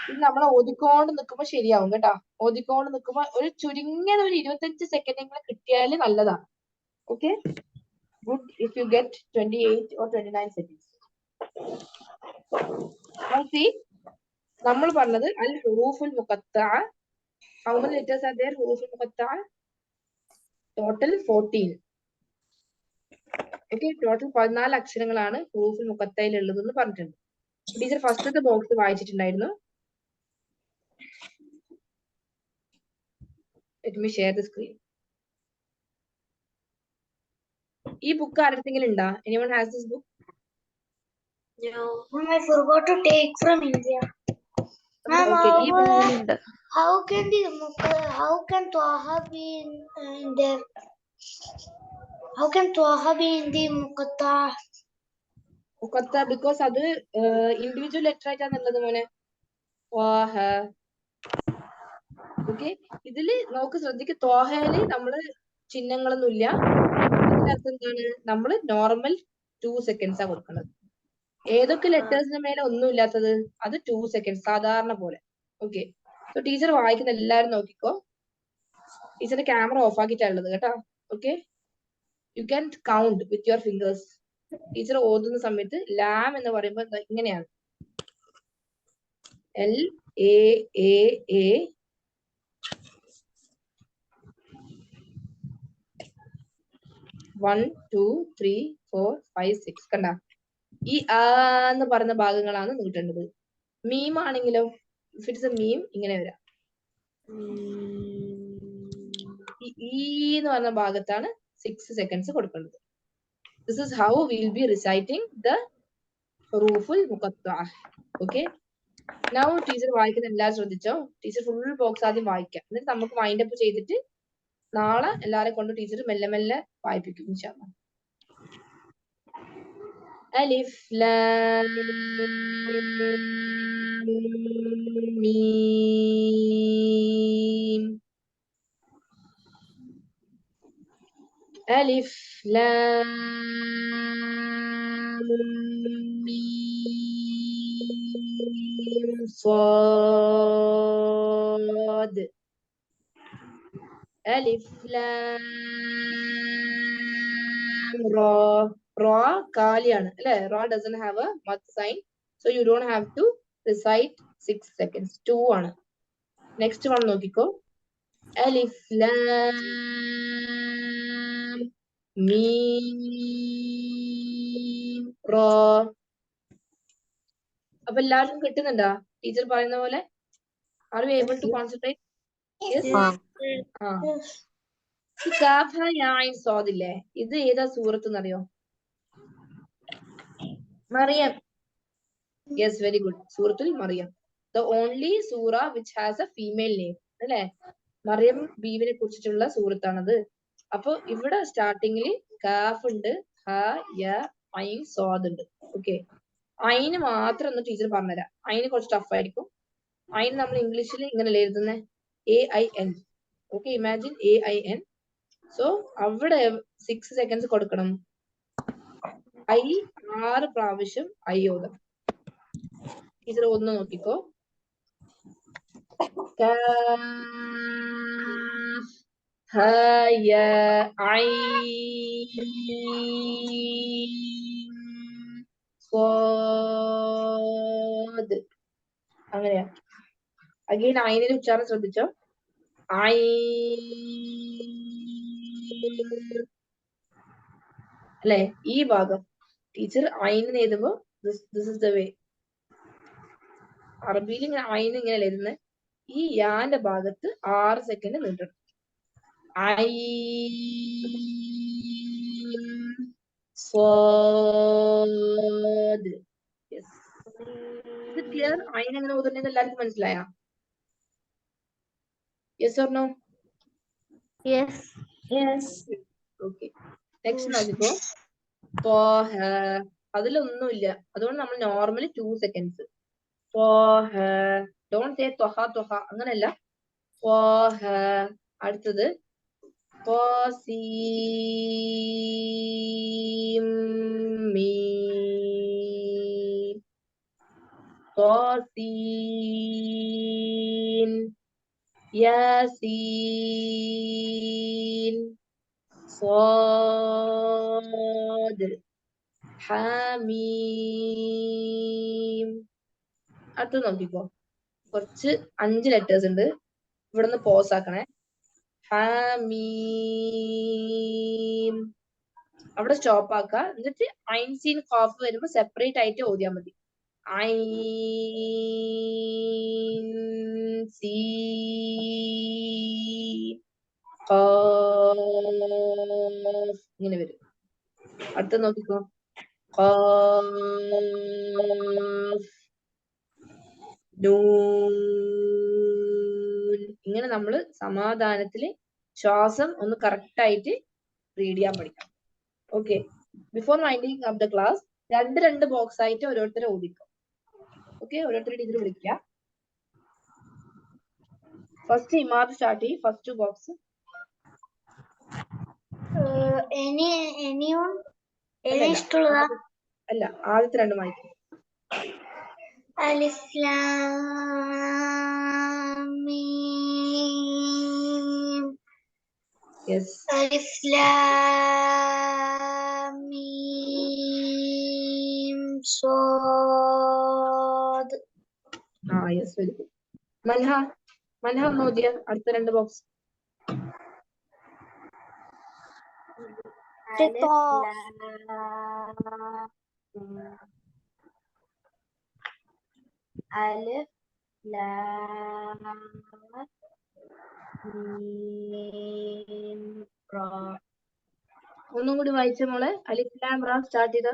ഇത് നമ്മളെ ഓതിക്കൊണ്ട് നിൽക്കുമ്പോ ശരിയാവും കേട്ടോ. ഓതിക്കൊണ്ട് നിൽക്കുമ്പോ ഒരു ചുരുങ്ങിയത് ഒരു 25 സെക്കൻഡെങ്കിലും കിട്ടിയാൽ നല്ലതാണ്. Okay, good if you get 28 or 29 seconds. നമ്മൾ പറഞ്ഞത് അൽ ഹുറൂഫുൽ മുഖത്താ. How many letters are there? ഹുറൂഫുൽ മുഖത്താ ടോട്ടൽ 14. ഓക്കെ, ടോട്ടൽ 14 അക്ഷരങ്ങളാണ് ഹുറൂഫുൽ മുഖത്തയിൽ ഉള്ളതെന്ന് പറഞ്ഞിട്ടുണ്ട്. ടീച്ചർ ഫസ്റ്റത്തെ ബോക്സ് വായിച്ചിട്ടുണ്ടായിരുന്നു. Let me share the screen. ഈ ബുക്ക് ആരെങ്കിലും ഉണ്ടാ? Anyone has this book? No. Ma'am, I forgot to take from India. Ma'am, Okay, how can Twaha be in there? How can Twaha be in the Muqatta? മുഖത്ത ബിക്കോസ് അത് ഇൻഡിവിജ്വൽ ലെറ്റർ ആയിട്ടാണുള്ളത് മോനെ. ഓക്കെ, ഇതില് നോക്ക് ശ്രദ്ധിക്ക്. ത്വാഹയില് നമ്മള് ചിഹ്നങ്ങളൊന്നുമില്ല. ഇതിനകത്ത് എന്താണ്? നമ്മള് നോർമൽ 2 seconds ആ കൊടുക്കുന്നത്. ഏതൊക്കെ ലെറ്റേഴ്സിന് മേലെ ഒന്നും ഇല്ലാത്തത്? അത് 2 seconds സാധാരണ പോലെ. ഓക്കെ, സോ ടീച്ചർ വായിക്കുന്ന എല്ലാരും നോക്കിക്കോ. ടീച്ചറിന്റെ ക്യാമറ ഓഫ് ആക്കിയിട്ടുള്ളത് കേട്ടോ. Okay, you can count with your fingers. Teacher ഓതുന്ന സമയത്ത് ലാം എന്ന് പറയുമ്പോൾ ഇങ്ങനെയാണ്. LAA One, two, three, four, five, six. കണ്ട, ഈ എന്ന് പറയുന്ന ഭാഗങ്ങളാണ് നീട്ടേണ്ടത്. മീം ആണെങ്കിലോ, ഇഫ് ഇറ്റ്സ് എ മീം ഇങ്ങനെ വരാം. ഈ എന്ന് പറഞ്ഞ ഭാഗത്താണ് 6 seconds കൊടുക്കേണ്ടത്. This is how we will be reciting the huruful muqatta'ah. Okay, now teacher വായിക്കുന്ന എല്ലാവരും ശ്രദ്ധിച്ചോ. ടീച്ചർ ഫുൾ ബോക്സ് ആദ്യം വായിക്കാം, എന്നിട്ട് നമുക്ക് വൈൻഡ് അപ്പ് ചെയ്തിട്ട് നാളെ എല്ലാരെ കൊണ്ട് ടീച്ചർ മെല്ലെ മെല്ലെ വായിപ്പിക്കും ഇൻഷാല്ലാ. അലിഫ് ലാം മീം. അലിഫ് ലാം മീം സ്വാദ്. അലിഫ് ലാം റോ. റോ കാലിയാണ് അല്ലെ? Row doesn't have a mud sign, so you don't have to recite 6 seconds. 2 ആണ്. നെക്സ്റ്റ് വൺ നോക്കിക്കോ. അലിഫ് ലാം മീം റോ. അപ്പൊ എല്ലാവർക്കും കിട്ടുന്നുണ്ടോ ടീച്ചർ പറയുന്ന പോലെ? Are you able to concentrate? Yes. Yes. ഈ കാഫ യാ ഐൻ സ്വാദ് ഇല്ലേ, ഇത് ഏതാ സൂറത്ത് എന്നറിയോ? മറിയം. Yes, very good. സൂറത്തുൽ Mariyam. The only Sura which has a female name. അല്ലേ? മറിയം ബീവിനെ കുറിച്ചിട്ടുള്ള സൂറത്താണത്. അപ്പൊ ഇവിടെ സ്റ്റാർട്ടിങ്ങിൽ കാഫ് ഉണ്ട്, ഹ യ ഐൻ സ്വാദ് ഉണ്ട്. ഓക്കെ, ഐന് മാത്രം ഒന്ന് ടീച്ചർ പറഞ്ഞുതരാം. ഐന് കുറച്ച് ടഫ് ആയിരിക്കും. ഐന് നമ്മൾ ഇംഗ്ലീഷിൽ ഇങ്ങനെ എഴുതുന്നത് AIN. Okay, imagine AIN. So അവിടെ 6 seconds കൊടുക്കണം. ഐ 6 പ്രാവശ്യം ഐ ഓതണം. ടീച്ചർ ഒന്ന് നോക്കിക്കോ. ഹ യ ഐൻ സ്വാദ്. അങ്ങനെയാ. അഗെയിൻ ഐനിന്റെ ഉച്ചാരണം ശ്രദ്ധിച്ചോ. ഐ അല്ലെ, ഈ ഭാഗം ടീച്ചർ ഐന് എഴുതുമ്പോ ദിസ് ഇസ് ദ വേ. അറബിയിൽ ഇങ്ങനെ ഐന് ഇങ്ങനെ എഴുതുന്നത്. ഈ യാന്റെ ഭാഗത്ത് 6 സെക്കൻഡ് നീട്ടണം. ഐ സ്വാദ്. യെസ്, ഇത് ക്ലിയർ? ഐന് എങ്ങനെ ഓതുന്നത് എല്ലാവർക്കും മനസ്സിലായ? Yes or no? Yes. Yes. Okay, next നോക്കിക്കോ. അതിലൊന്നുമില്ല, അതുകൊണ്ട് നമ്മൾ നോർമലി 2 seconds. ഡോണ്ട് സേ ത്വഹ ത്വഹ, അങ്ങനല്ല. അടുത്തത് ത്വസീം മീം. ത്വസീൻ യാസീൻ സ്വാദ് ഹാമീം. അടുത്ത് നോക്കിക്കോ, കുറച്ച് 5 letters ഉണ്ട്. ഇവിടെ നിന്ന് പോസ് ആക്കണേ. ഹാമീം, അവിടെ സ്റ്റോപ്പ് ആക്ക. എന്നിട്ട് ഐൻ സീൻ ഖാഫ് വരുമ്പോ സെപ്പറേറ്റ് ആയിട്ട് ഓതിയാ മതി. ഐൻ സീൻ ഖാഫ് ഇങ്ങനെ വരും. അടുത്ത നോക്കിക്കോ. ഖാഫ് നൂൻ. ഇങ്ങനെ നമ്മള് സമാധാനത്തില് ശ്വാസം ഒന്ന് കറക്റ്റ് ആയിട്ട് റീഡ് ചെയ്യാൻ പഠിക്കണം. Okay, before winding up the class 2 box ആയിട്ട് ഓരോരുത്തരെ ഓടിക്കും. ഓക്കെ, ഓരോരുത്തരുടെ ടീച്ചർ വിളിക്കുക. ഫസ്റ്റ് ഇമാദ് സ്റ്റാർട്ട് ചെയ്യും. First box. Anyone? Any ഇഷ്ടമുള്ളതാ? അല്ല, ആദ്യത്തെ 2 വായിക്കും. Alif Lam Mim. Yes, Alif Lam Mim Sad. Yes, very good. Manha ഒന്ന് ഓതിയ അടുത്ത 2 box. Alif Lam Mim Ra. ഒന്നും കൂടി വായിച്ച മോളെ. അലിഫ് ലാം റാ സ്റ്റാർട്ട് ചെയ്ത.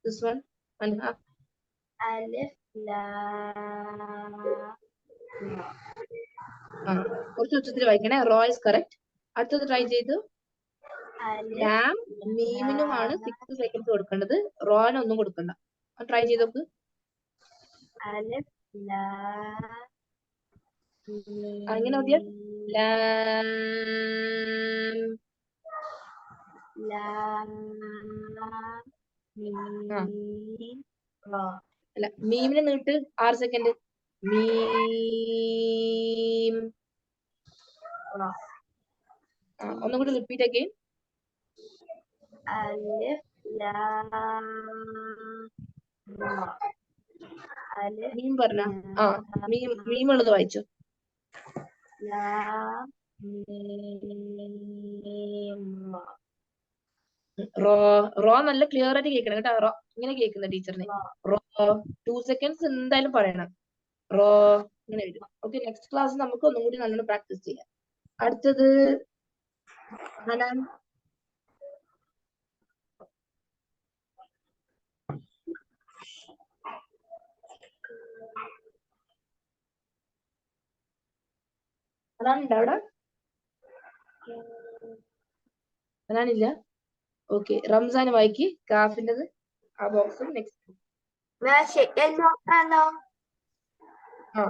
This one Manha. Alif Lam Ra. കുറച്ച് ഉച്ചത്തിൽ വായിക്കണേ. റോ ഇസ് കറക്റ്റ്. അടുത്തത് ട്രൈ ചെയ്തു. ലാം മീമിനുമാണ് 6 seconds കൊടുക്കേണ്ടത്. റോന് ഒന്നും കൊടുക്കണ്ട. ട്രൈ ചെയ്ത് നോക്ക്. Alif Lam അങ്ങനെ മതിയോ? ലാം Lam Mim Ra. അല്ല, മീമിനെ നീട്ട് 6 സെക്കൻഡ്. മീം. ഒന്നും കൂടി repeat again. Alif Lam Ra. Alif മീം പറഞ്ഞ മീം ഉള്ളത് വായിച്ചു. Lam Mim Ra. റോ നല്ല ക്ലിയർ ആയിട്ട് കേൾക്കണം കേട്ടോ. റോ ഇങ്ങനെ കേൾക്കുന്ന ടീച്ചറിന്. റോ 2 seconds എന്തായാലും പറയണം. റോ ഇങ്ങനെ എഴുതും. ഓക്കെ, നെക്സ്റ്റ് ക്ലാസ് നമുക്ക് ഒന്നും കൂടി നല്ലോണം പ്രാക്ടീസ് ചെയ്യാം. അടുത്തത് ഹനാൻ. ഹനാൻ ഉണ്ടോ അവിടെ? ഹനാനില്ല. ഓക്കെ, റംസാൻ വായിക്ക് കാഫിൻ്റെത് ആ ബോക്സും നെക്സ്റ്റ്. ماشي أنا ആ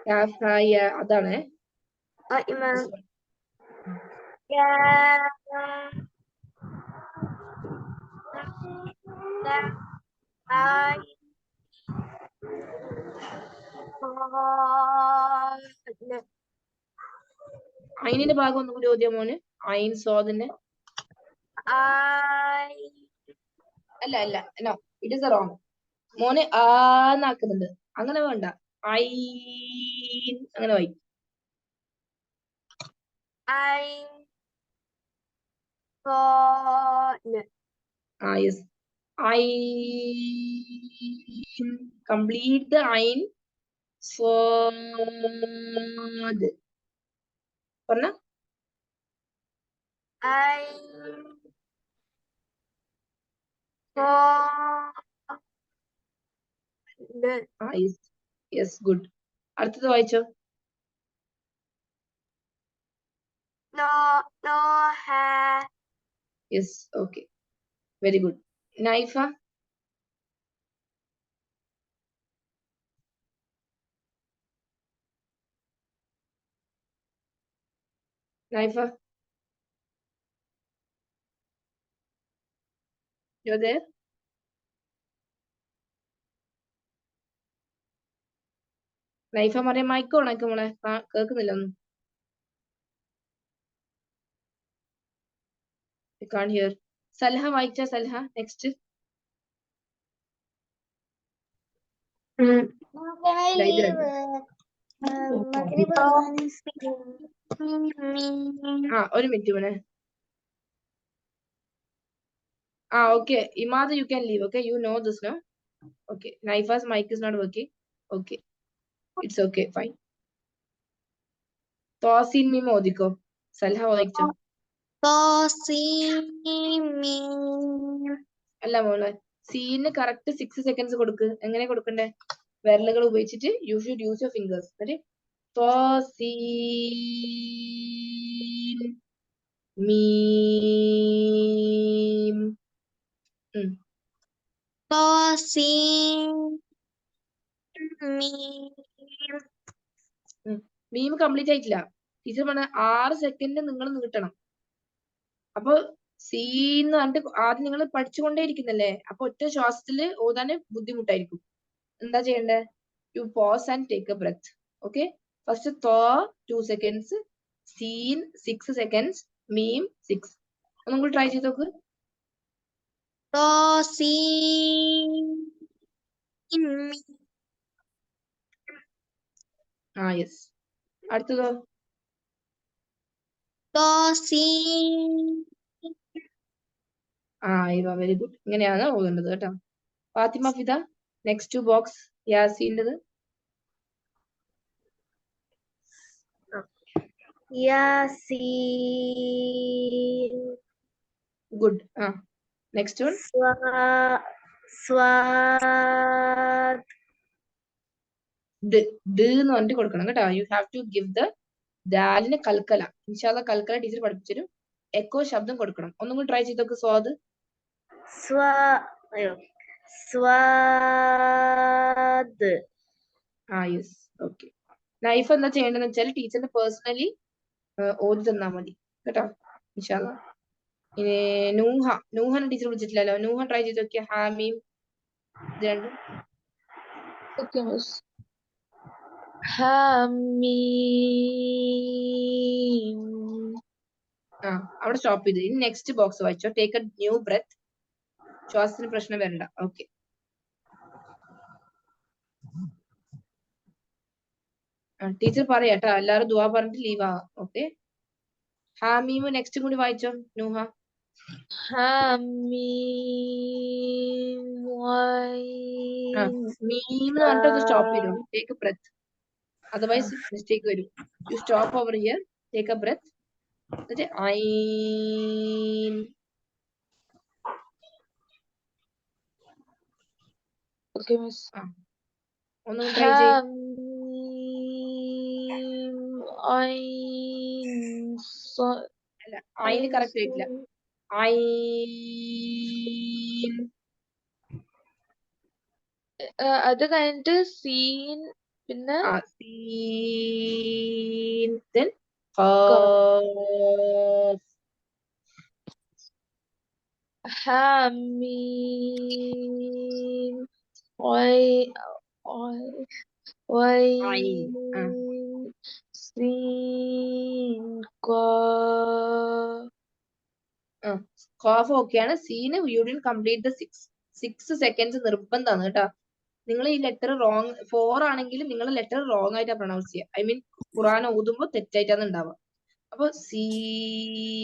കാഫായ അതാണ്. إمام This one. يا آي ഐനിന്റെ ഭാഗം ഒന്നും കൂടി ഓതിയ മോന്. ഐൻ സ്വാദിന്റെ آي അല്ല അല്ല നോ, ഇറ്റ് ഇസ് റോങ്. മോന് ആന്നാക്കുന്നുണ്ട്, അങ്ങനെ വേണ്ട. ഐൻ അങ്ങനെ വായിക്കും. عين صاد യെസ്, ഐൻ കംപ്ലീറ്റ് ദ ഐൻ സ്വാദ് പറഞ്ഞ. عين صاد യെസ് ഗുഡ്. അടുത്തത് വായിച്ചോ. نوح yes okay, very good. Naifa. Naifa, you're there? Naifa Mariya mic ഓണാക്കി മോളെ, കേൾക്കുന്നില്ല ഒന്നും. You can't hear. സൽഹ വായിച്ച. സൽഹ നെക്സ്റ്റ്. Can I ഇത് leave Maghrib ഒരു മിനിറ്റ് മോനെ. Okay Imad, you can leave. Okay, you know this no. Okay, Naifa's mic is not working. Okay, it's okay, fine. തോസീൻ മീം ഓദിക്കോ. സൽഹ വായിച്ചോ. അല്ല മോളെ, സീന് കറക്റ്റ് 6 സെക്കൻഡ്സ് കൊടുക്ക്. എങ്ങനെ കൊടുക്കണ്ടേ? വിരലുകൾ ഉപയോഗിച്ചിട്ട് you should use your fingers. തോസീൻ മീം. മീം കംപ്ലീറ്റ് ആയിട്ടില്ല. ടീച്ചർ പറഞ്ഞ 6 സെക്കൻഡ് നിങ്ങൾ നീട്ടണം. അപ്പൊ സീന്ന് പറഞ്ഞിട്ട് ആദ്യം നിങ്ങൾ പഠിച്ചുകൊണ്ടേ ഇരിക്കുന്നല്ലേ, അപ്പൊ ഒറ്റ ശ്വാസത്തില് ഓതാന് ബുദ്ധിമുട്ടായിരിക്കും. എന്താ ചെയ്യണ്ടേ? You pause and take a breath. Okay, first though 2 seconds, scene 6 seconds, മീം 6. ഒന്നും കൂടി ട്രൈ ചെയ്ത് നോക്ക്. യെസ്. അടുത്തതോ? Very good. ഇങ്ങനെയാണ് ഓതേണ്ടത് കേട്ടോ. ഫാത്തിമ ഫിദ, നെക്സ്റ്റ് ബോക്സ് യാസീൻ്റെത്. ياسين ഗുഡ്. നെക്സ്റ്റ് വൺ صاد എന്ന് പറഞ്ഞിട്ട് കൊടുക്കണം കേട്ടോ. You have to give the ദാലിന് കൽക്കല. ഇൻഷാല്ല കൽക്കല ടീച്ചർ പഠിപ്പിച്ചൊരു എക്കോ ശബ്ദം കൊടുക്കണം. ഒന്നും കൂടി ട്രൈ ചെയ്ത് നോക്ക്. സ്വാദ്. സ്വാദ്. Yes okay. നൈഫ് എന്താ ചെയ്യേണ്ടതെന്ന് വെച്ചാൽ ടീച്ചറിന് പേഴ്സണലി ഓതി തന്നാ മതി കേട്ടോ, ഇൻഷാല്ല. ഇനി നൂഹനെ ടീച്ചർ വിളിച്ചിട്ടില്ലല്ലോ. നൂഹ ട്രൈ ചെയ്ത് നോക്കിയ. ഹാമീം ഇത് രണ്ടും. Okay miss. ഹാമീം. അവിടെ സ്റ്റോപ്പ് ചെയ്ത്. ഇനി നെക്സ്റ്റ് ബോക്സ് വായിച്ചോ. Take a new breath. ശ്വാസത്തിന് പ്രശ്നം വരണ്ട. ഓക്കെ, ടീച്ചർ പറയാട്ടോ. എല്ലാരും ദുആ പറഞ്ഞിട്ട് ലീവ് ആവാം. ഓക്കെ, ഹാമീം നെക്സ്റ്റ് കൂടി വായിച്ചോ നൂഹ. Hamim Ain മീം എന്ന് പറഞ്ഞിട്ട് സ്റ്റോപ്പ് ചെയ്തു. Take a breath. Otherwise mistake വരും. You stop over here, take a breath. എന്നിട്ട് ഐൻ. Okay, miss. ഒന്നും ട്രൈ ചെയ്യും. Hamim Ain അല്ല, ഐന് കറക്റ്റ് ആയിട്ടില്ല. ഐൻ. അത് കഴിഞ്ഞിട്ട് സീൻ പിന്നെ സീൻ then ഖാഫ്. Hamim ഐൻ. Sin Qaf. ഖാഫ് ഓക്കെയാണ്. Scene you didn't complete the 6 seconds നിർബന്ധമാണ് കേട്ടോ. നിങ്ങൾ ഈ ലെറ്റർ റോങ് 4 ആണെങ്കിലും നിങ്ങൾ ലെറ്റർ റോങ് ആയിട്ടാ പ്രൊണൗൺസ് ചെയ്യുക. ഐ മീൻ ഖുറാൻ ഓതുമ്പോൾ തെറ്റായിട്ടാണ് ഉണ്ടാവുക. അപ്പൊ സീൻ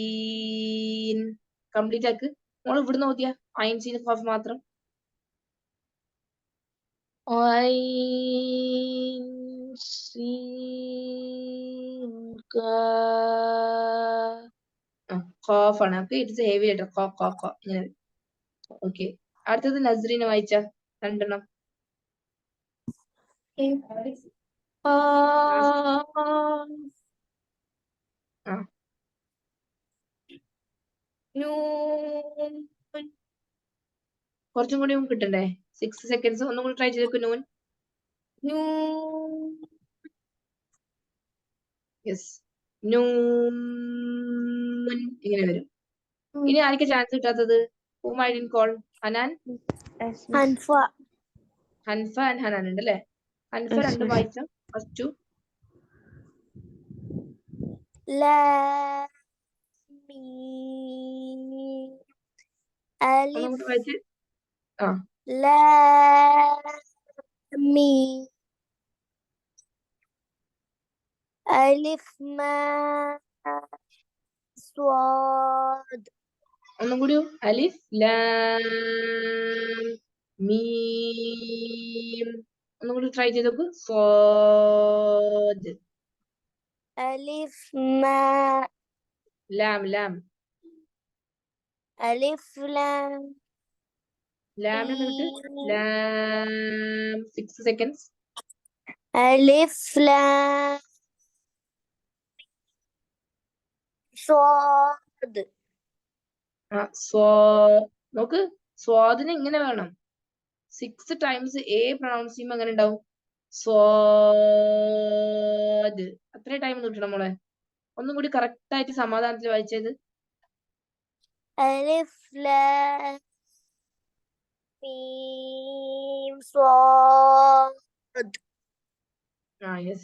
കംപ്ലീറ്റ് ആക്ക്. നമ്മൾ ഇവിടുന്ന് ഓതിയ ഐൻ സീൻ ഖാഫ് മാത്രം. Ain Sin Qaf. ഖാഫ് ആണ്. Okay, it's heavy letter. ഇങ്ങനെ. ഓക്കെ, അടുത്തത് നസ്രീനെ വായിച്ച 2 എണ്ണം. കുറച്ചും കൂടി കിട്ടണ്ടേ? 6 സെക്കൻഡ്സ്. ഒന്നും കൂടി ട്രൈ ചെയ്തേക്ക്. നൂൻ. യെസ്, നൂൻ ഇങ്ങനെ വരും. ഇനി ആർക്ക് ചാൻസ് കിട്ടാത്തത്? whom I didn't call? Hanan, Hanfa Hanfa and Hanan ഉണ്ട് അല്ലേ? ഹൻഫ 2 വായിച്ച. ഫസ്റ്റ് ലാം മീം അലിഫ് വായിച്ച്. ലാം മീം അലിഫ് സ്വാദ്. ഒന്നും കൂടി. അലിഫ് ലാം മീം. ഒന്നും കൂടി ട്രൈ ചെയ്ത് നോക്ക്. സ്വാദ്. അലിഫ് ലാം ലാം അലിഫ് ലാം ലാമിനെ നിന്നിട്ട് ലാം. 6 സെക്കൻഡ്സ്. അലിഫ് ലാം സ്വാദ്. നോക്ക്, സ്വാദിന് ഇങ്ങനെ വേണം. 6 ടൈംസ് എ പ്രൊണൗൺസ് ചെയ്യുമ്പോൾ എങ്ങനെ ഉണ്ടാവും? സ്വാദ്. അത്ര ടൈം കിട്ടണം മോളെ. ഒന്നും കൂടി കറക്റ്റ് ആയിട്ട് സമാധാനത്തിൽ വായിച്ചത്. അലിഫ് ലാം മീം സ്വാദ്. Yes.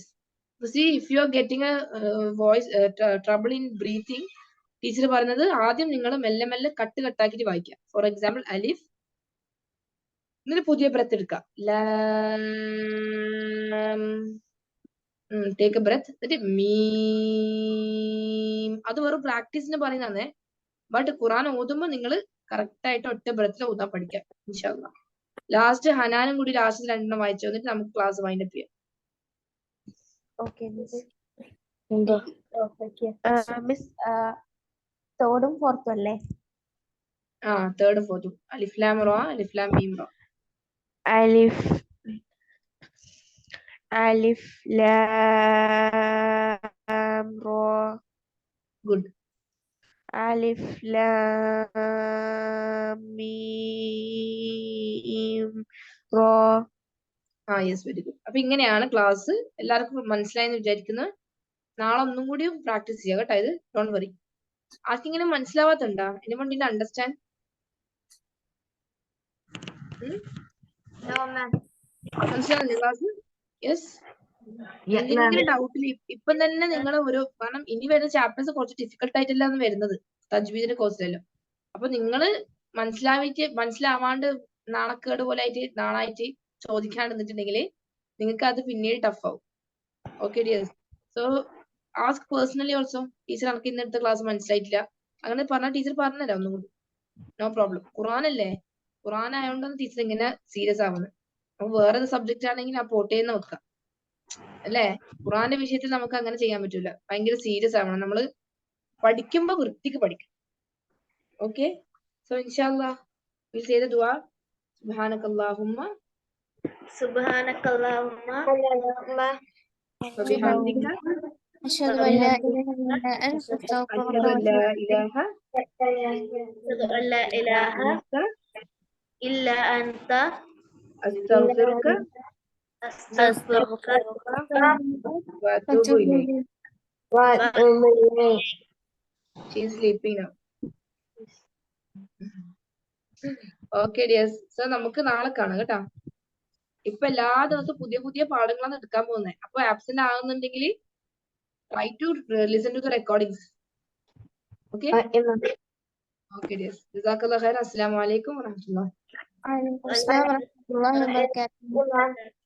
See, if you are getting a voice trouble in breathing, teacher പറഞ്ഞത് ആദ്യം നിങ്ങൾ മെല്ലെ മെല്ലെ കട്ടാക്കിട്ട് വായിക്കുക. ഫോർ എക്സാമ്പിൾ അലിഫ്, എന്നിട്ട് പുതിയ ബ്രെത്ത് എടുക്കുക. Take a breath. എന്നിട്ട് മീം. അത് വെറും പ്രാക്ടീസിന് പറയുന്നേ. ബട്ട് ഖുറാൻ ഓതുമ്പോൾ നിങ്ങൾ കറക്റ്റ് ആയിട്ട് ഒറ്റ ബ്രെത്തിൽ ഓതാൻ പഠിക്കാം ഇൻഷാ അല്ലാഹ്. ലാസ്റ്റ് ഹനാനും കൂടി ലാസ്റ്റ് 2 എണ്ണം വായിച്ചു വന്നിട്ട് നമുക്ക് ക്ലാസ് വൈൻഡപ്പ് ചെയ്യാം. മിസ് തേർഡും ഫോർത്തും അല്ലേ? തേർഡും ഫോർത്തും. അലിഫ് ലാം റോ, അലിഫ് ലാം മീം റോ. അലിഫ് ലാം റോ. ഗുഡ്. അലിഫ് ലാം മീം റോ. Yes, very good. അപ്പൊ ഇങ്ങനെയാണ് ക്ലാസ്. എല്ലാവർക്കും മനസ്സിലായെന്ന് വിചാരിക്കുന്നു. നാളെ ഒന്നും കൂടി പ്രാക്ടീസ് ചെയ്യാം കേട്ടോ. ഇത് ഡോണ്ട് വറി. ആർക്കെങ്കിലും മനസ്സിലാവാത്തുണ്ടോ? Anyone did understand? മനസ്സിലാവുന്നില്ലേ ക്ലാസ്? യെസ്. എന്തെങ്കിലും ഡൗട്ടിൽ ഇപ്പം തന്നെ നിങ്ങൾ കാരണം ഇനി വരുന്ന ചാപ്റ്റേഴ്സ് കുറച്ച് ഡിഫിക്കൽട്ട് ആയിട്ടല്ലാന്ന് വരുന്നത് തജ്വീദിന്റെ കോഴ്സിലല്ലോ. അപ്പൊ നിങ്ങൾ മനസ്സിലാവാണ്ട് നാണക്കേട് പോലെ ആയിട്ട് നാളായിട്ട് ചോദിക്കാണ്ട് നിന്നിട്ടുണ്ടെങ്കിൽ നിങ്ങൾക്ക് അത് പിന്നീട് ടഫ് ആവും. Okay dears. So ask personally also. Teacher എനിക്ക് ഇന്നെടുത്ത ക്ലാസ് മനസ്സിലായിട്ടില്ല, അങ്ങനെ പറഞ്ഞ ടീച്ചർ പറഞ്ഞുതരാം ഒന്നും കൂടി. No problem. ഖുറാൻ അല്ലേ, ഖുറാൻ ആയതുകൊണ്ടാണ് ടീച്ചർ ഇങ്ങനെ സീരിയസ് ആവുന്നത്. അപ്പൊ വേറെ സബ്ജക്റ്റ് ആണെങ്കിൽ ആ പോട്ടേന്ന് വെക്കാം അല്ലേ. ഖുറാന്റെ വിഷയത്തിൽ നമുക്ക് അങ്ങനെ ചെയ്യാൻ പറ്റൂല, ഭയങ്കര സീരിയസ് ആവണം. നമ്മള് പഠിക്കുമ്പോ വൃത്തിക്ക് പഠിക്കണം. ഓക്കെ, സോ ഇൻഷാല്ലാ വിൽ സേ ദ ദുആ. സുബ്ഹാനകല്ലാഹുമ്മ സുബ്ഹാനക്കല്ലാഹുമ്മ വബിഹംദിക أشهد أن لا إله إلا أنت أستغفرك അഷ്ഹദു അൻ ലാ وأتوب ഇലാഹ അഷ്ഹദു അൻ ലാ ഇലാഹ അൻത ഇല്ല അൻത അസ്തഗ്ഫിറുക അസ്തഗ്ഫിറുക വഅതൂബു ഇലൈക്. إليك. She is sleeping now. Okay dears, so നമുക്ക് നാളെ കാണാം കേട്ടോ. ഇപ്പൊ എല്ലാ ദിവസവും പുതിയ പുതിയ പാഠങ്ങളാണ് എടുക്കാൻ പോകുന്നത്. അപ്പൊ ആബ്സെന്റ് ആകുന്നുണ്ടെങ്കിൽ try to listen to the recordings. Okay okay dears, ജസാക്കല്ലാഹു ഖൈർ. അസ്സലാമു അലൈക്കും വറഹ്മത്തുള്ളാഹി. وعليكم السلام ورحمة الله وبركاته.